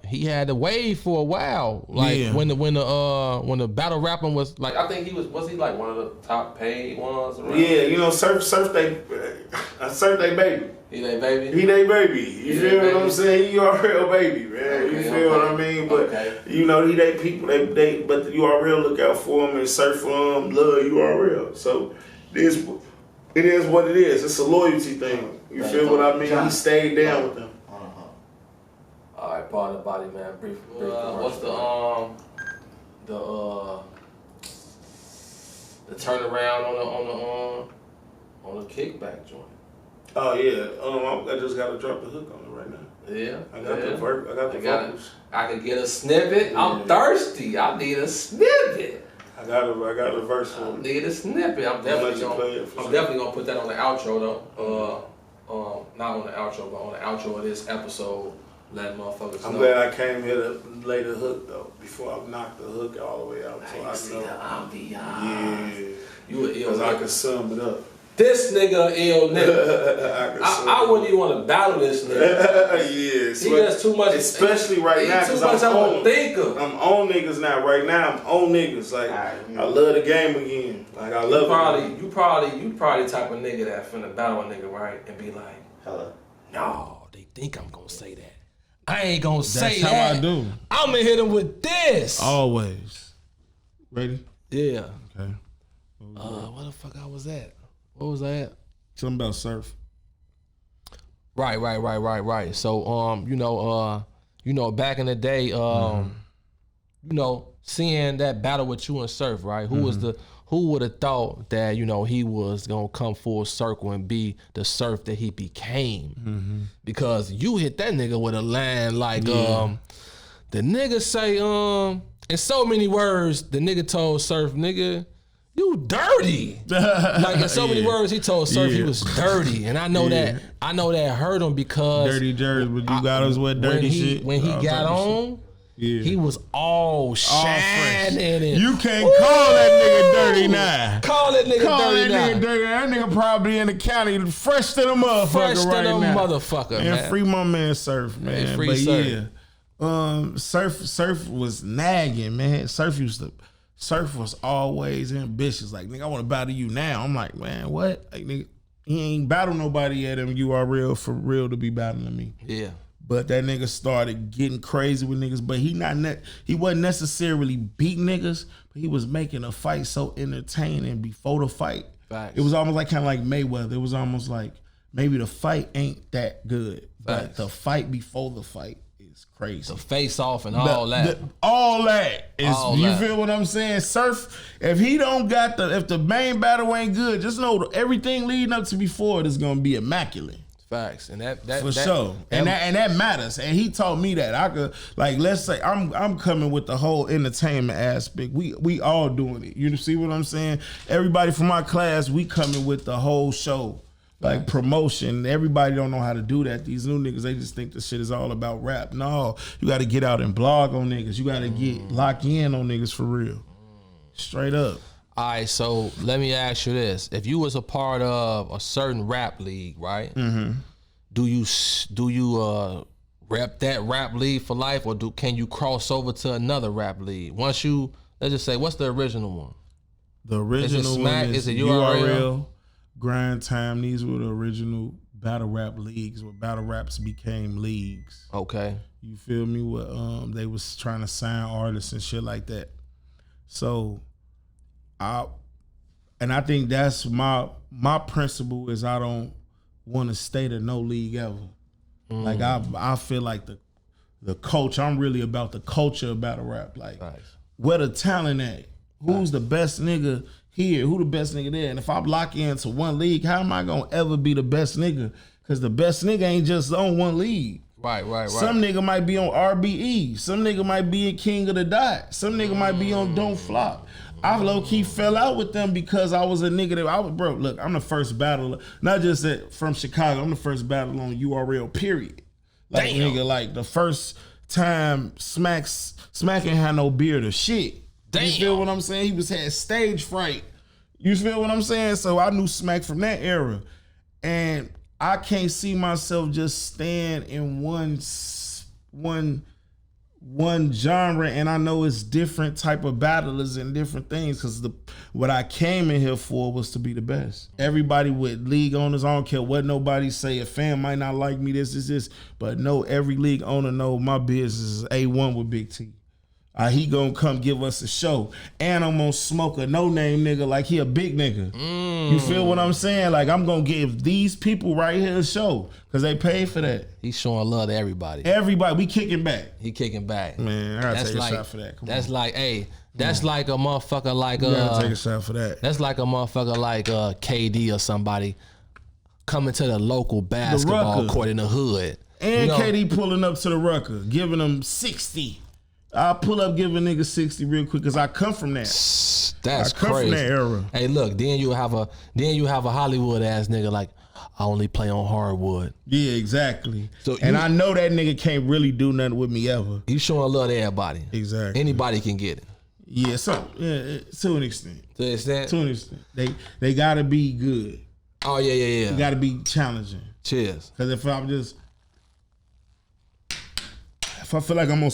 he had to wait for a while. Like when the battle rapping was like, I think he was he like one of the top paid ones around? Yeah, you know, Surf they baby. He they baby? He they baby. You feel what I'm saying? He URL baby, man. You feel what I mean? But you know, he they people, they but the URL look out for him, and Surf love URL. So it is what it is. It's a loyalty thing. You feel what I mean? John, he stayed down with them. All right, part of the body, man. Brief what's the turnaround on the kickback joint? Oh yeah. I just gotta drop the hook on it right now. Yeah. I got the vocals. I can get a snippet. I'm thirsty. I need a snippet. I got a verse for it. I need a snippet. I'm definitely gonna put that on the outro though. Not on the outro, but on the outro of this episode, let motherfuckers know. I'm glad I came here to lay the hook though, before I knocked the hook all the way out. So I see know. the ambiance. Yeah. You an ill nigga. I can sum it up. This nigga ill nigga. I wouldn't even want to battle this nigga. Yes. He does too much. Especially right now, because I'm on niggas now. Right now, I'm on niggas. Like, I love the game again. Like, I love it. You probably type of nigga that finna battle a nigga, right? And be like, hello. No, they think I'm gonna say that. I ain't gonna say that. That's how I do. I'm gonna hit him with this. Always. Ready? Yeah. Okay. What the fuck I was at? What was that? Something about Surf. Right. So you know, back in the day, you know, seeing that battle with you and Surf, right? Who would have thought that, you know, he was gonna come full circle and be the Surf that he became? Because you hit that nigga with a line like the nigga say, in so many words, the nigga told Surf, nigga, you dirty. Like in so many words, he told Surf he was dirty, and I know that hurt him because dirty jerseys, but you got us with dirty shit. When he got on, he was all shining. You can't call that nigga dirty now. Call that nigga dirty. That nigga probably in the county fresh to the motherfucker motherfucker, man. And free my man Surf, man. Free but Surf. Surf was nagging, man. Surf was always ambitious. Like, nigga, I want to battle you now. I'm like, man, what? Like, nigga, he ain't battle nobody at him. You are real for real to be battling me. Yeah. But that nigga started getting crazy with niggas. But he wasn't necessarily beating niggas, but he was making a fight so entertaining before the fight. Facts. It was almost like kind of like Mayweather. It was almost like maybe the fight ain't that good, but the fight before the fight is crazy. The face off and all that. All that is, you feel what I'm saying? Surf, if he don't got if the main battle ain't good, just know everything leading up to before it is gonna be immaculate. Facts. And that for sure. And that matters. And he taught me that. I could, like, let's say I'm coming with the whole entertainment aspect. We all doing it. You see what I'm saying? Everybody from my class, we coming with the whole show. Like promotion. Everybody don't know how to do that. These new niggas, they just think this shit is all about rap. No, you gotta get out and blog on niggas. You gotta get locked in on niggas for real. Straight up. All right, so let me ask you this: if you was a part of a certain rap league, right? Do you rep that rap league for life, or can you cross over to another rap league once you let's just say, what's the original one? The original Smack? one Is it URL, Grind Time. These were the original battle rap leagues where battle raps became leagues. Okay. You feel me? What they was trying to sign artists and shit like that. So I think that's my principle is I don't want to stay to no league ever. Like I feel like the culture, I'm really about the culture of battle rap. Like where the talent at? Who's the best nigga here? Who the best nigga there? And if I block into one league, how am I gonna ever be the best nigga? Because the best nigga ain't just on one league. Right. Some nigga might be on RBE. Some nigga might be a King of the Dot. Some nigga might be on Don't Flop. I low-key fell out with them because I was a nigga that bro, look, I'm the first battler, not just from Chicago, I'm the first battler on URL, period. Like, nigga, like the first time Smack ain't had no beard or shit. Damn. You feel what I'm saying? He had stage fright. You feel what I'm saying? So I knew Smack from that era. And I can't see myself just staying in one genre, and I know it's different type of battlers and different things because what I came in here for was to be the best. Everybody with league owners, I don't care what nobody say, a fan might not like me, this, but no, every league owner know my business is A1 with Big T. He gonna come give us a show, and I'm gonna smoke a no-name nigga like he a big nigga. You feel what I'm saying? Like I'm gonna give these people right here a show because they paid for that. He's showing love to everybody. Everybody, we kicking back. He kicking back. Man, I gotta take a shot for that. That's like a motherfucker like you gotta take a shot for that. That's like a motherfucker like KD or somebody coming to the local basketball court in the hood. And KD pulling up to the Rucker, giving them 60. I'll pull up, give a nigga 60 real quick because I come from that. That's I come crazy. from that era. Hey, look, then you have a Hollywood ass nigga like, I only play on hardwood. Yeah, exactly. So I know that nigga can't really do nothing with me ever. You showing love to everybody. Exactly. Anybody can get it. Yeah, to an extent. To an extent? To an extent. They gotta be good. Oh yeah. You gotta be challenging. Cheers. Because if I feel like I'm gonna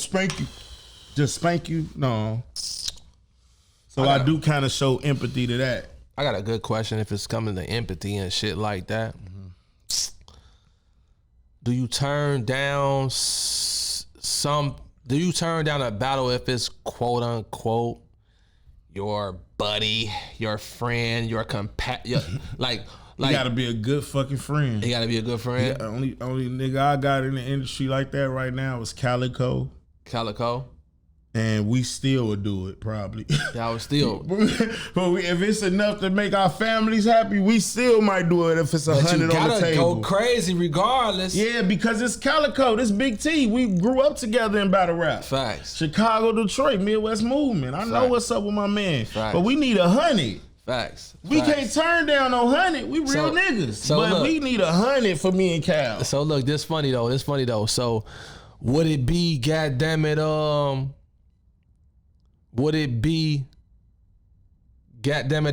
just spank you, no. So I do kind of show empathy to that. I got a good question if it's coming to empathy and shit like that. Do you turn down do you turn down a battle if it's quote unquote your buddy, your friend, your like you gotta be a good fucking friend. You gotta be a good friend. Yeah, only nigga I got in the industry like that right now is Calico. And we still would do it, probably. Y'all would still. But if it's enough to make our families happy, we still might do it if it's 100 on the table. You gotta go crazy regardless. Yeah, because it's Calico. This Big T. We grew up together in battle rap. Facts. Chicago, Detroit, Midwest movement. I know what's up with my man. Facts. But we need 100. Facts. We can't turn down no 100. We real niggas. But look, we need 100 for me and Cal. So look, this funny though. So would it be, goddammit,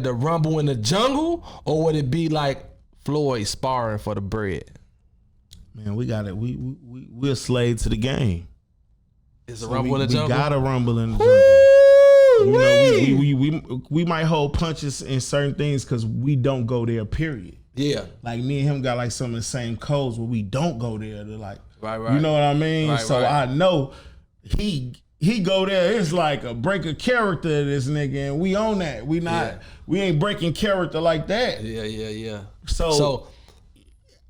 the Rumble in the Jungle, or would it be like Floyd sparring for the bread? Man, we got it. We're a slave to the game. Is a Rumble in the Jungle? We got a Rumble in the Jungle. You know, we might hold punches in certain things because we don't go there. Period. Yeah. Like me and him got like some of the same codes where we don't go there. They're like, right. You know what I mean? Right, so I know he go there, it's like a break of character of this nigga, and we own that. We ain't breaking character like that. Yeah. So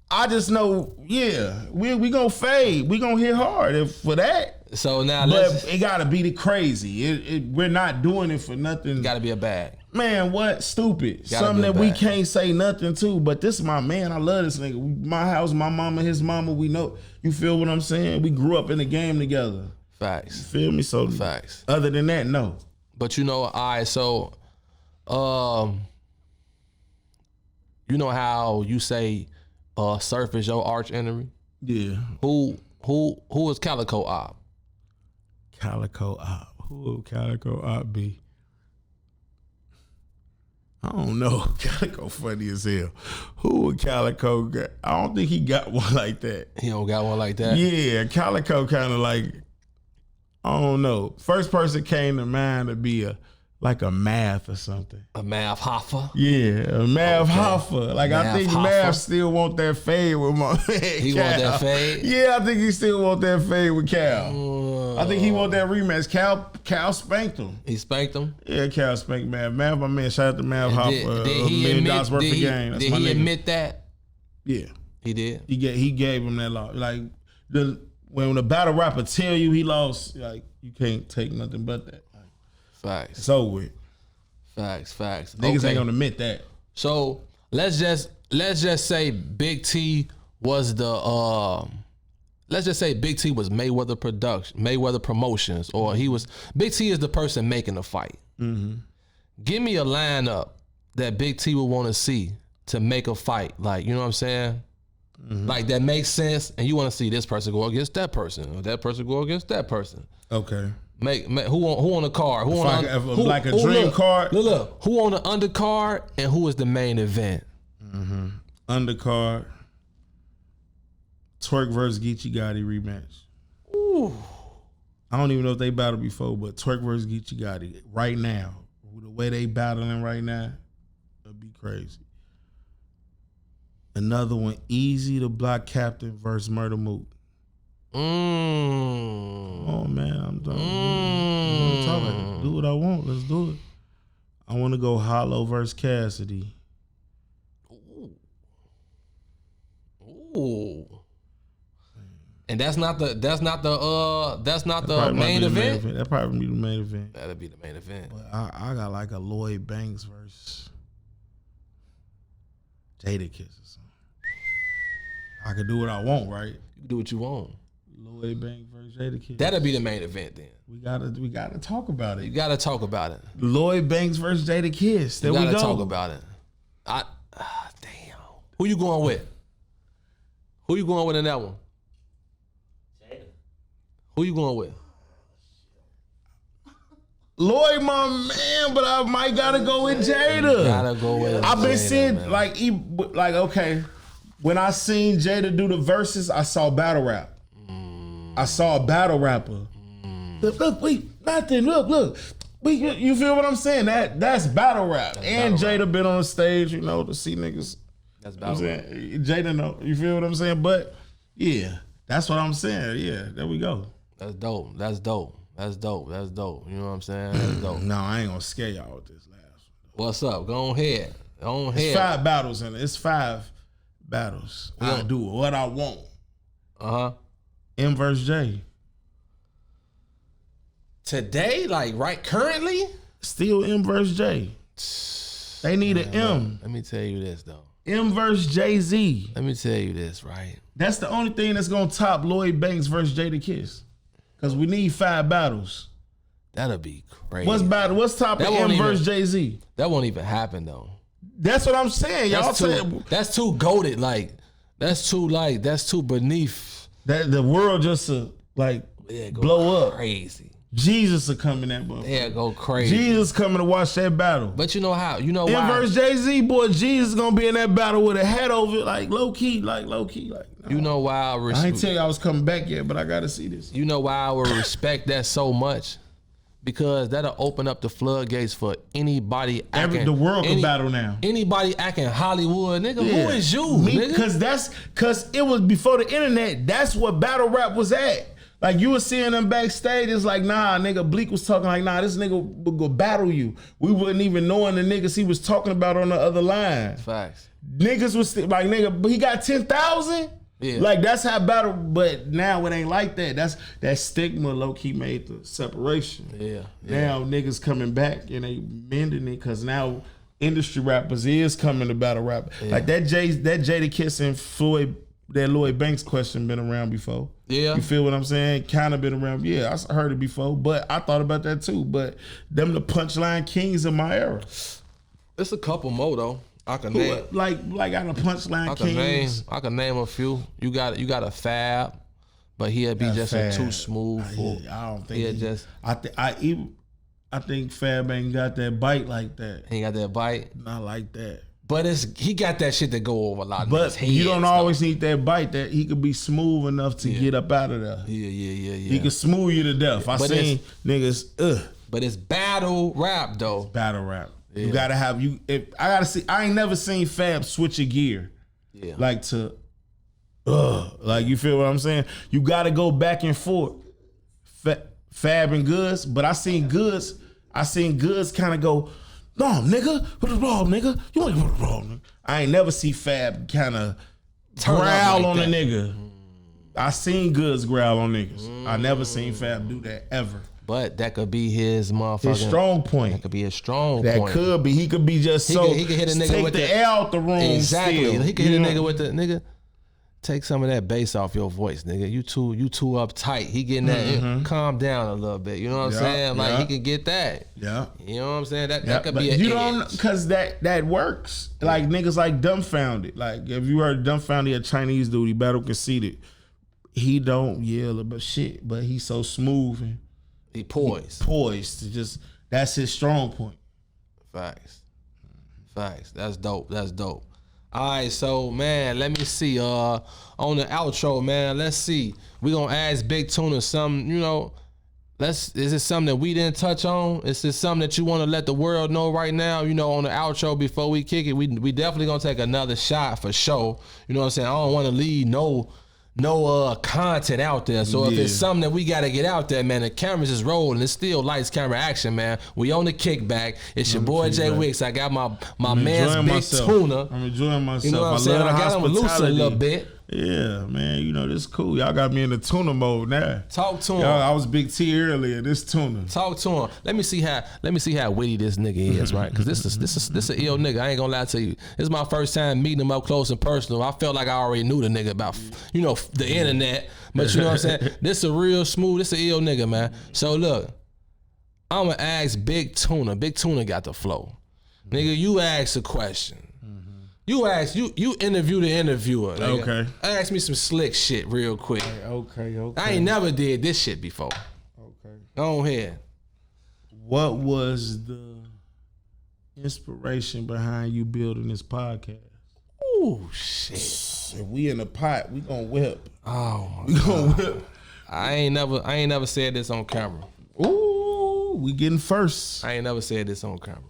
I just know, we gonna fade. We gonna hit hard for that. So now but it gotta be the crazy. We're not doing it for nothing. It gotta be a bag. Man, what? Stupid. Something that we can't say nothing to, but this is my man. I love this nigga. My house, my mama, his mama, we know. You feel what I'm saying? We grew up in the game together. Facts. You feel me? So facts. Other than that, no. But you know, so you know how you say Surf is your arch enemy? Yeah. Who is Calico Op? Calico Op. Who will Calico Op be? I don't know. Calico funny as hell. Who would Calico got? I don't think he got one like that. He don't got one like that? Yeah, Calico kind of like, I don't know. First person came to mind to be like a math or something. A Math Hoffa. Yeah, a Math Hoffa. Like I Math think Hoffa. Math still want that fade with my man. He Cal. want that fade? Yeah, I think he still want that fade with Cal. I think he want that rematch. Cal spanked him. He spanked him. Yeah, Cal spanked Math. Math, my man. Shout out to Math Hoffa. Did he $1 million admit? worth of game. That's Did my he nigga. admit that? Yeah, He did. he gave him that loss. Like when the battle rapper tell you he lost, like you can't take nothing but that. Like, Facts. it's over with. Facts. Niggas ain't gonna admit that. So let's just say Big T was the let's just say Big T was Mayweather Promotions, or Big T is the person making the fight. Mm-hmm. Give me a lineup that Big T would want to see to make a fight. Like, you know what I'm saying? Mm-hmm. Like that makes sense, and you want to see this person go against that person, or that person go against that person. Okay. Make who on the card? Who on like a dream card? Look, who on the undercard and who is the main event? Mm-hmm. Undercard. Twerk versus Geechee Gotti rematch. Ooh. I don't even know if they battled before, but Twerk versus Geechee Gotti right now, the way they battling right now, it'd be crazy. Another one, Easy the Block Captain versus Murder Mook. Oh man, I'm done. I'm talking. Do what I want. Let's do it. I want to go Hollow versus Cassidy. Ooh. And that's not the main event. That probably be the main event. That'll be the main event. But I got like a Lloyd Banks versus Jadakiss or something. I could do what I want, right? You can do what you want. Lloyd Banks versus Jadakiss. That'll be the main event then. We gotta talk about it. You gotta talk about it. Lloyd Banks versus Jadakiss. There You we gotta go. talk about it. Damn. Who you going with? Who you going with in that one? Jada. Who you going with? Lloyd, my man, but I might gotta go with Jada. Gotta go with I've been Jada, seeing man. like okay, when I seen Jada do the verses, I saw battle rap. I saw a battle rapper. Look, nothing. Look. You feel what I'm saying? That's battle rap. And Jada been on the stage, to see niggas. That's battle rap. Jada know. You feel what I'm saying? But yeah, that's what I'm saying. Yeah, there we go. That's dope. You know what I'm saying? That's dope. No, I ain't gonna scare y'all with this last one. What's up? Go ahead. It's 5 battles in it. It's 5 battles. I do what I want. M versus J. Today, like right currently? Still M versus J. They need an M. Let me tell you this though. M versus Jay-Z. Let me tell you this, right? That's the only thing that's gonna top Lloyd Banks versus Jadakiss. Cause we need 5 battles. That'll be crazy. What's topping M versus Jay-Z? That won't even happen though. That's what I'm saying. Y'all saying that's too goated. Like that's too beneath. That the world just blow up. Crazy. Jesus will come in that motherfucker. Yeah, go crazy. Jesus coming to watch that battle. But you know how? You know M why? versus Jay-Z, boy, Jesus gonna be in that battle with a hat over it, like low key. No. You know why I ain't tell you I was coming back yet, but I gotta see this. You know why I would respect that so much? Because that'll open up the floodgates for anybody acting. The world can battle now. Anybody acting Hollywood, nigga. Yeah. Who is you, nigga? Cause it was before the internet. That's what battle rap was at. Like you were seeing them backstage, it's like, nah, nigga, Bleak was talking like, nah, this nigga would go battle you. We wasn't even knowing the niggas he was talking about on the other line. Facts. Niggas was like, nigga, but he got 10,000? Yeah. Like that's how battle, but now it ain't like that. That's that stigma low-key made the separation. Yeah. Now niggas coming back and they mending it because now industry rappers is coming to battle rap. Yeah. Like that Jadakiss and Lloyd Banks question been around before. Yeah. You feel what I'm saying? Kind of been around. Yeah, I heard it before, but I thought about that too. But them the punchline kings of my era. It's a couple more though. I can name like out of punchline kings. I can name a few. You got a Fab, but he'll be just too smooth. I don't think I think Fab ain't got that bite like that. He ain't got that bite. Not like that. But he got that shit to go over a lot of But heads, you don't always need that bite. That he could be smooth enough to get up out of there. Yeah. He could smooth you to death. I seen niggas But it's battle rap though. Battle rap. Yeah. You gotta have I ain't never seen Fab switch a gear. Yeah. Like to like you feel what I'm saying? You gotta go back and forth. Fab and Goods, but I seen Goods kind of go, no, nigga, what's wrong, nigga? You ain't what's wrong, nigga. I ain't never see Fab kind of growl on a nigga. I seen Goods growl on niggas. I never seen Fab do that ever. But that could be his motherfucking His strong point. That could be his strong that point. That could be. He could be just he so. He could hit a nigga take with the air out the room. Exactly. Still, he could hit a nigga with the nigga. Take some of that bass off your voice, nigga. You too uptight. He getting that. Calm down a little bit. You know what I'm saying? Like he can get that. Yeah. You know what I'm saying? That could be. You don't, because that works. Like niggas like Dumbfounded. Like if you heard Dumbfounded, a Chinese dude, he battle conceited. He don't yell about shit, but he's so smooth and he poised. To just that's his strong point. Facts. That's dope. All right, so man, let me see. On the outro, man, let's see. We gonna ask Big Tuna something. You know, is it something that we didn't touch on? Is this something that you want to let the world know right now? You know, on the outro before we kick it, we definitely gonna take another shot for sure. You know what I'm saying? I don't want to leave no content out there. So if it's something that we gotta get out there, man, the cameras is rolling. It's still lights, camera, action, man. We on the kickback. It's your boy Jay Wicks. I got my man's Big Tuna. I'm enjoying myself. You know what I'm saying? I got him loose a little bit. Yeah, man. You know, this is cool. Y'all got me in the tuna mode now. Talk to him. I was Big T earlier. This tuna. Talk to him. Let me see how witty this nigga is, right? Because this an ill nigga. I ain't gonna lie to you. This is my first time meeting him up close and personal. I felt like I already knew the nigga about, you know, the internet. But you know what I'm saying? This a real smooth. This a ill nigga, man. So look, I'm gonna ask Big Tuna. Big Tuna got the flow. Nigga, you ask a question. You interview the interviewer. Nigga. Okay. Ask me some slick shit real quick. Okay. I ain't never did this shit before. Okay. Go ahead. What was the inspiration behind you building this podcast? Ooh, shit. If we in the pot, we gonna whip. Oh, we gonna whip. I ain't never said this on camera. Ooh, we getting first. I ain't never said this on camera.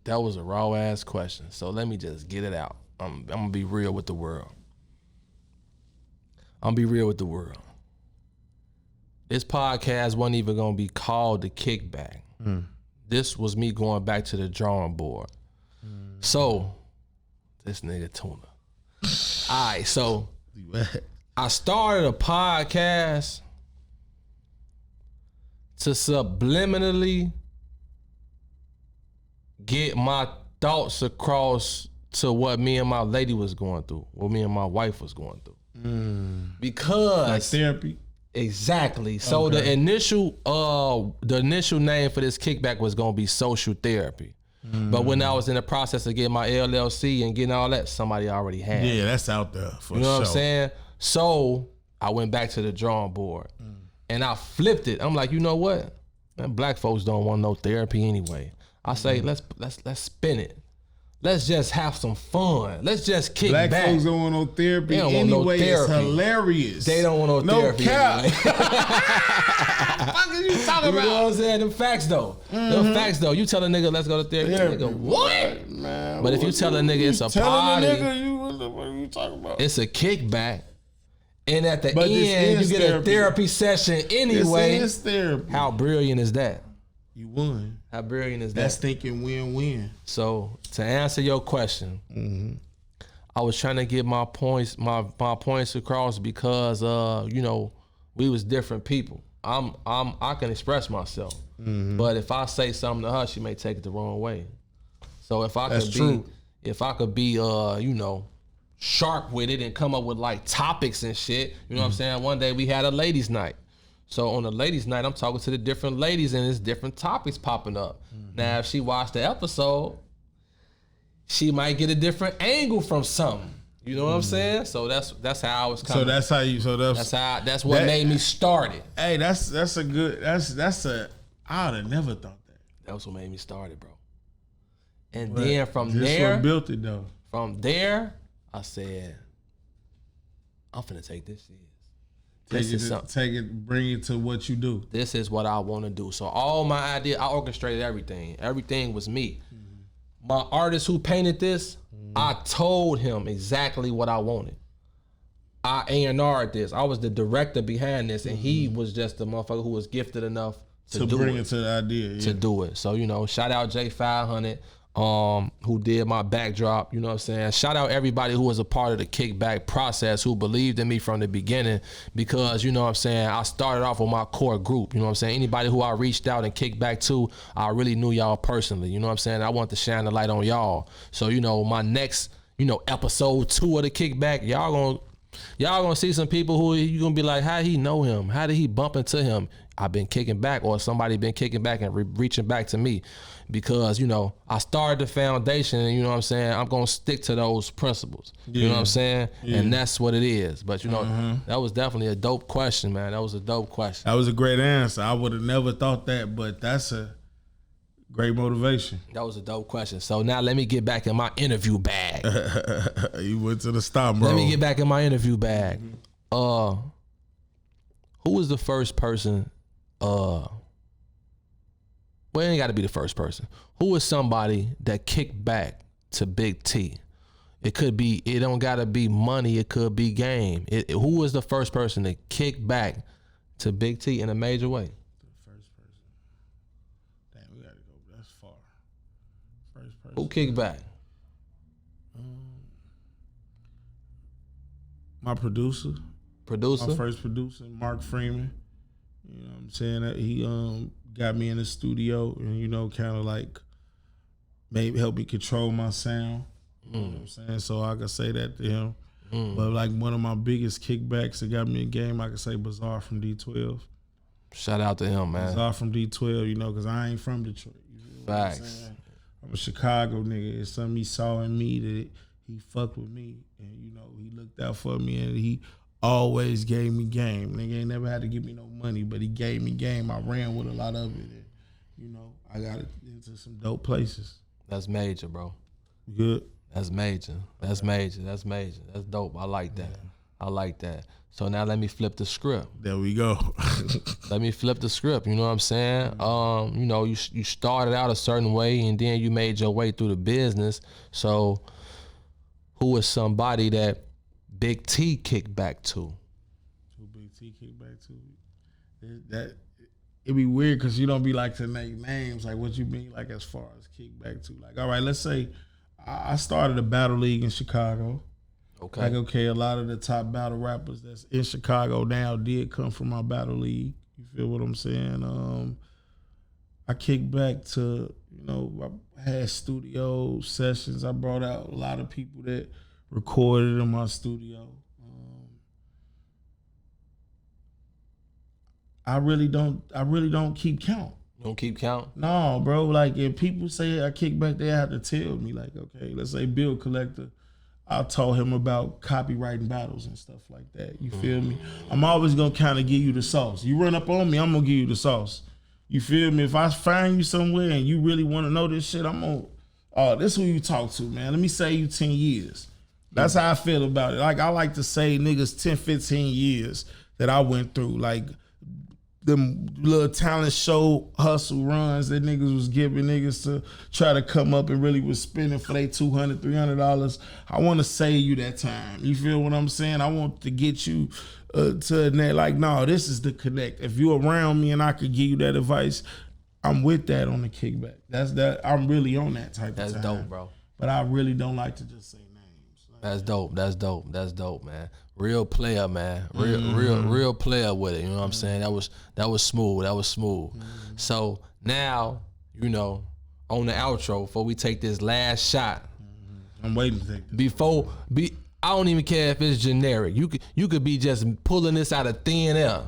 That was a raw ass question. So let me just get it out. I'm gonna be real with the world. This podcast wasn't even gonna be called TheKickBack. This was me going back to the drawing board. So, this nigga Tuna. All right, so I started a podcast to subliminally get my thoughts across to what me and my lady was going through, what me and my wife was going through. Because like therapy. Exactly. So the initial name for this kickback was gonna be social therapy. But when I was in the process of getting my LLC and getting all that, somebody already had it. Yeah, that's out there for sure. You know what I'm saying? So I went back to the drawing board and I flipped it. I'm like, you know what? Man, black folks don't want no therapy anyway. I say, let's spin it. Let's just have some fun. Let's just kick back. back. Black folks don't want no therapy They don't anyway. want no therapy. It's hilarious. They don't want no therapy. No cap. Anyway. What are you talking about? You know what I'm saying? Them facts though. Them facts though. You tell a nigga let's go to therapy. Nigga, what? Man, but if you tell a nigga it's a party, what are you talking about? it's a kickback. And at the But this end, is you get therapy. a therapy session anyway. This is therapy. How brilliant is that? You won. How brilliant is that? That's thinking win-win. So to answer your question, I was trying to get my points across because you know, we was different people. I can express myself, but if I say something to her, she may take it the wrong way. So if I could be you know, sharp with it and come up with like topics and shit, you know what I'm saying? One day we had a ladies' night. So on the ladies' night, I'm talking to the different ladies and there's different topics popping up. Now, if she watched the episode, she might get a different angle from something. You know what I'm saying? So that's how I was coming. So that's what made me start it. Hey, that's a good. I would have never thought that. That was what made me start it, bro. And then from This there, what built it though. From there, I said, I'm finna take this serious. Bring it to what you do. This is what I want to do. So all my idea, I orchestrated everything. Everything was me. My artist who painted this, I told him exactly what I wanted. I A&R'd this. I was the director behind this, and he was just the motherfucker who was gifted enough to bring it to the idea. To do it. So, shout out J500, who did my backdrop, you know what I'm saying? Shout out everybody who was a part of the kickback process, who believed in me from the beginning, because, you know what I'm saying, I started off with my core group, you know what I'm saying? Anybody who I reached out and kicked back to, I really knew y'all personally, you know what I'm saying? I want to shine the light on y'all. So, my next, episode 2 of the kickback, y'all gonna see some people who you gonna be like, how he know him? How did he bump into him? I've been kicking back, or somebody been kicking back and reaching back to me, because I started the foundation, and you know what I'm saying, I'm gonna stick to those principles. You know what I'm saying? And that's what it is. But that was definitely a dope question, man. That was a dope question. That was a great answer. I would have never thought that, but that's a great motivation. That was a dope question. So now let me get back in my interview bag. You went to the stop, bro. Let me get back in my interview bag. Who was the first person? Well, it ain't got to be the first person. Who was somebody that kicked back to Big T? It don't got to be money. It could be game. Who was the first person to kick back to Big T in a major way? The first person. Damn, we got to go. That's far. First person. Who kicked back? My producer. My first producer, Mark Freeman. You know what I'm saying? He got me in the studio and, kind of like maybe help me control my sound. You know what I'm saying? So I could say that to him. But like one of my biggest kickbacks that got me in game, I could say Bizarre from D12. Shout out to him, man. Bizarre from D12, because I ain't from Detroit. Facts. I'm a Chicago nigga. It's something he saw in me that he fucked with me. And, he looked out for me, and he always gave me game. Nigga ain't never had to give me no money, but he gave me game. I ran with a lot of it. And, I got it into some dope places. That's major, bro. Good. That's major. That's major. That's major. That's dope. I like that. I like that. So now let me flip the script. There we go. Let me flip the script. You know what I'm saying? You started out a certain way, and then you made your way through the business. So who is somebody that Big T kicked back to? Who Big T kicked back to? It'd be weird because you don't be like to make names. Like, what you mean, like, as far as kickback to? Like, all right, let's say I started a battle league in Chicago. Okay. Like, okay, a lot of the top battle rappers that's in Chicago now did come from my battle league. You feel what I'm saying? I kicked back to, I had studio sessions. I brought out a lot of people that recorded in my studio. I really don't keep count. Don't keep count? No, bro. Like, if people say I kick back, they have to tell me. Like, okay, let's say Bill Collector, I told him about copywriting battles and stuff like that. You feel me? I'm always gonna kind of give you the sauce. You run up on me, I'm gonna give you the sauce. You feel me? If I find you somewhere and you really want to know this shit, I'm gonna, this who you talk to, man. Let me say you 10 years. That's how I feel about it. Like, I like to say niggas 10, 15 years that I went through. Like, them little talent show hustle runs that niggas was giving niggas to try to come up and really was spending for they $200, $300. I want to save you that time. You feel what I'm saying? I want to get you to that. Like, no, this is the connect. If you around me and I could give you that advice, I'm with that on the kickback. That's that. I'm really on that type of time. That's dope, bro. But I really don't like to just say names. Like, that's dope. That's dope. That's dope, man. Real player, man. Real player with it. You know what I'm saying? That was smooth. That was smooth. So now, on the outro, before we take this last shot. I'm waiting to take this. I don't even care if it's generic. You could be just pulling this out of thin air.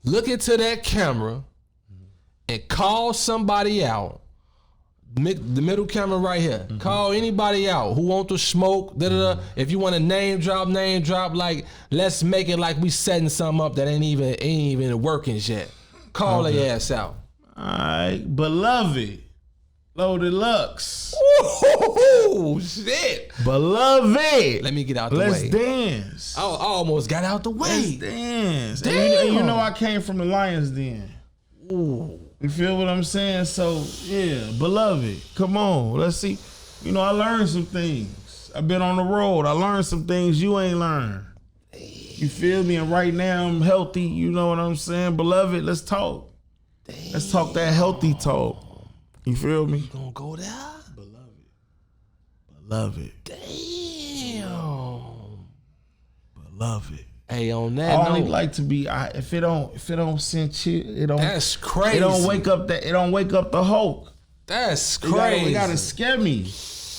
Look into that camera and call somebody out. The middle camera right here. Call anybody out who want to smoke. If you want to name drop. Like, let's make it like we setting something up that ain't even working yet. Call their ass out. All right, beloved. Loaded Lux. Ooh, shit. Beloved. Let me get out the Let's way. dance. I almost got out the way. Let's dance. Damn. And you know I came from the Lions Den. Ooh. You feel what I'm saying? So, yeah, Beloved. Come on. Let's see. You know, I learned some things. I've been on the road. I learned some things you ain't learned. You feel me? And right now I'm healthy. You know what I'm saying? Beloved, let's talk. Let's talk that healthy talk. You feel me? You gonna go there? Beloved. Damn. Beloved. Hey, on that I only note, like to be. If it don't send you, it don't. that's crazy. It don't wake up that. It don't wake up the Hulk. That's It crazy. gotta scare me.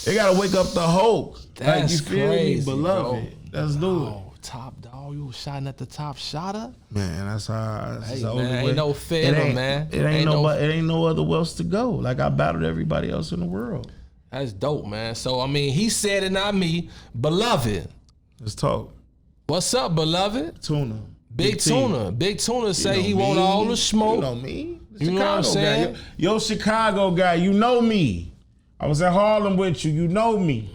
It gotta wake up the Hulk. That's like, you feel crazy, me, Beloved. bro. Let's do it. Oh, top dog, you was shotting at the top shotter? Man, that's how. That's Hey, the only man, way. ain't no feeling, man. It ain't nobody. It ain't no other else to go. Like I battled everybody else in the world. That's dope, man. So, I mean, he said it, not me. Beloved. Let's talk. What's up, beloved? Tuna. Big T. Tuna. Big Tuna say You know he me. want all the smoke. You know me. You know what I'm saying? Guy. Yo, Chicago guy. You know me. I was at Harlem with you. You know me.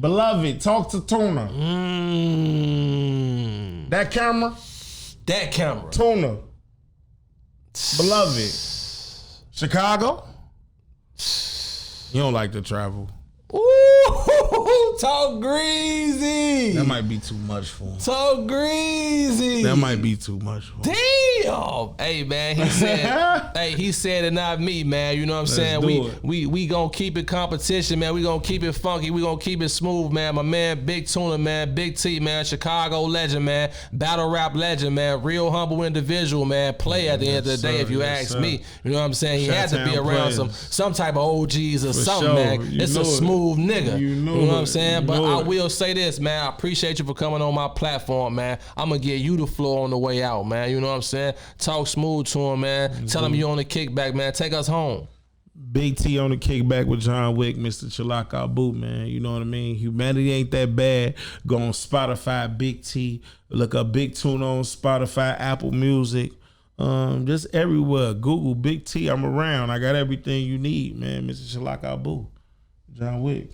Beloved, talk to Tuna. That camera. That camera. Tuna. Beloved. Chicago. You don't like to travel. Ooh, talk greasy. That might be too much for him. Talk greasy. That might be too much for him. Damn. Hey, man, he said, he said it, not me, man. You know what I'm saying? do it. We gonna keep it competition, man. We gonna keep it funky. We gonna keep it smooth, man. My man, Big Tuna, man. Big T, man. Chicago legend, man. Battle rap legend, man. Real humble individual, man. Play at the end of the day, if you ask me. You know what I'm saying? He had to be Shut-town around players. some type of OGs or something, sure. man. You It's know a it. smooth nigga. You know what I'm it. saying? You But know I it. will say this, man. I appreciate you for coming on my platform, man. I'm gonna give you the floor on the way out, man. You know what I'm saying? Talk smooth to him, man. Tell him you on the kickback, man. Take us home. Big T on the kickback with John Wick, Mr. Chalak Abu, man. You know what I mean? Humanity ain't that bad. Go on Spotify, Big T. Look up Big Tuna on Spotify, Apple Music. Just everywhere. Google Big T. I'm around. I got everything you need, man. Mr. Chalak Abu. John Wick.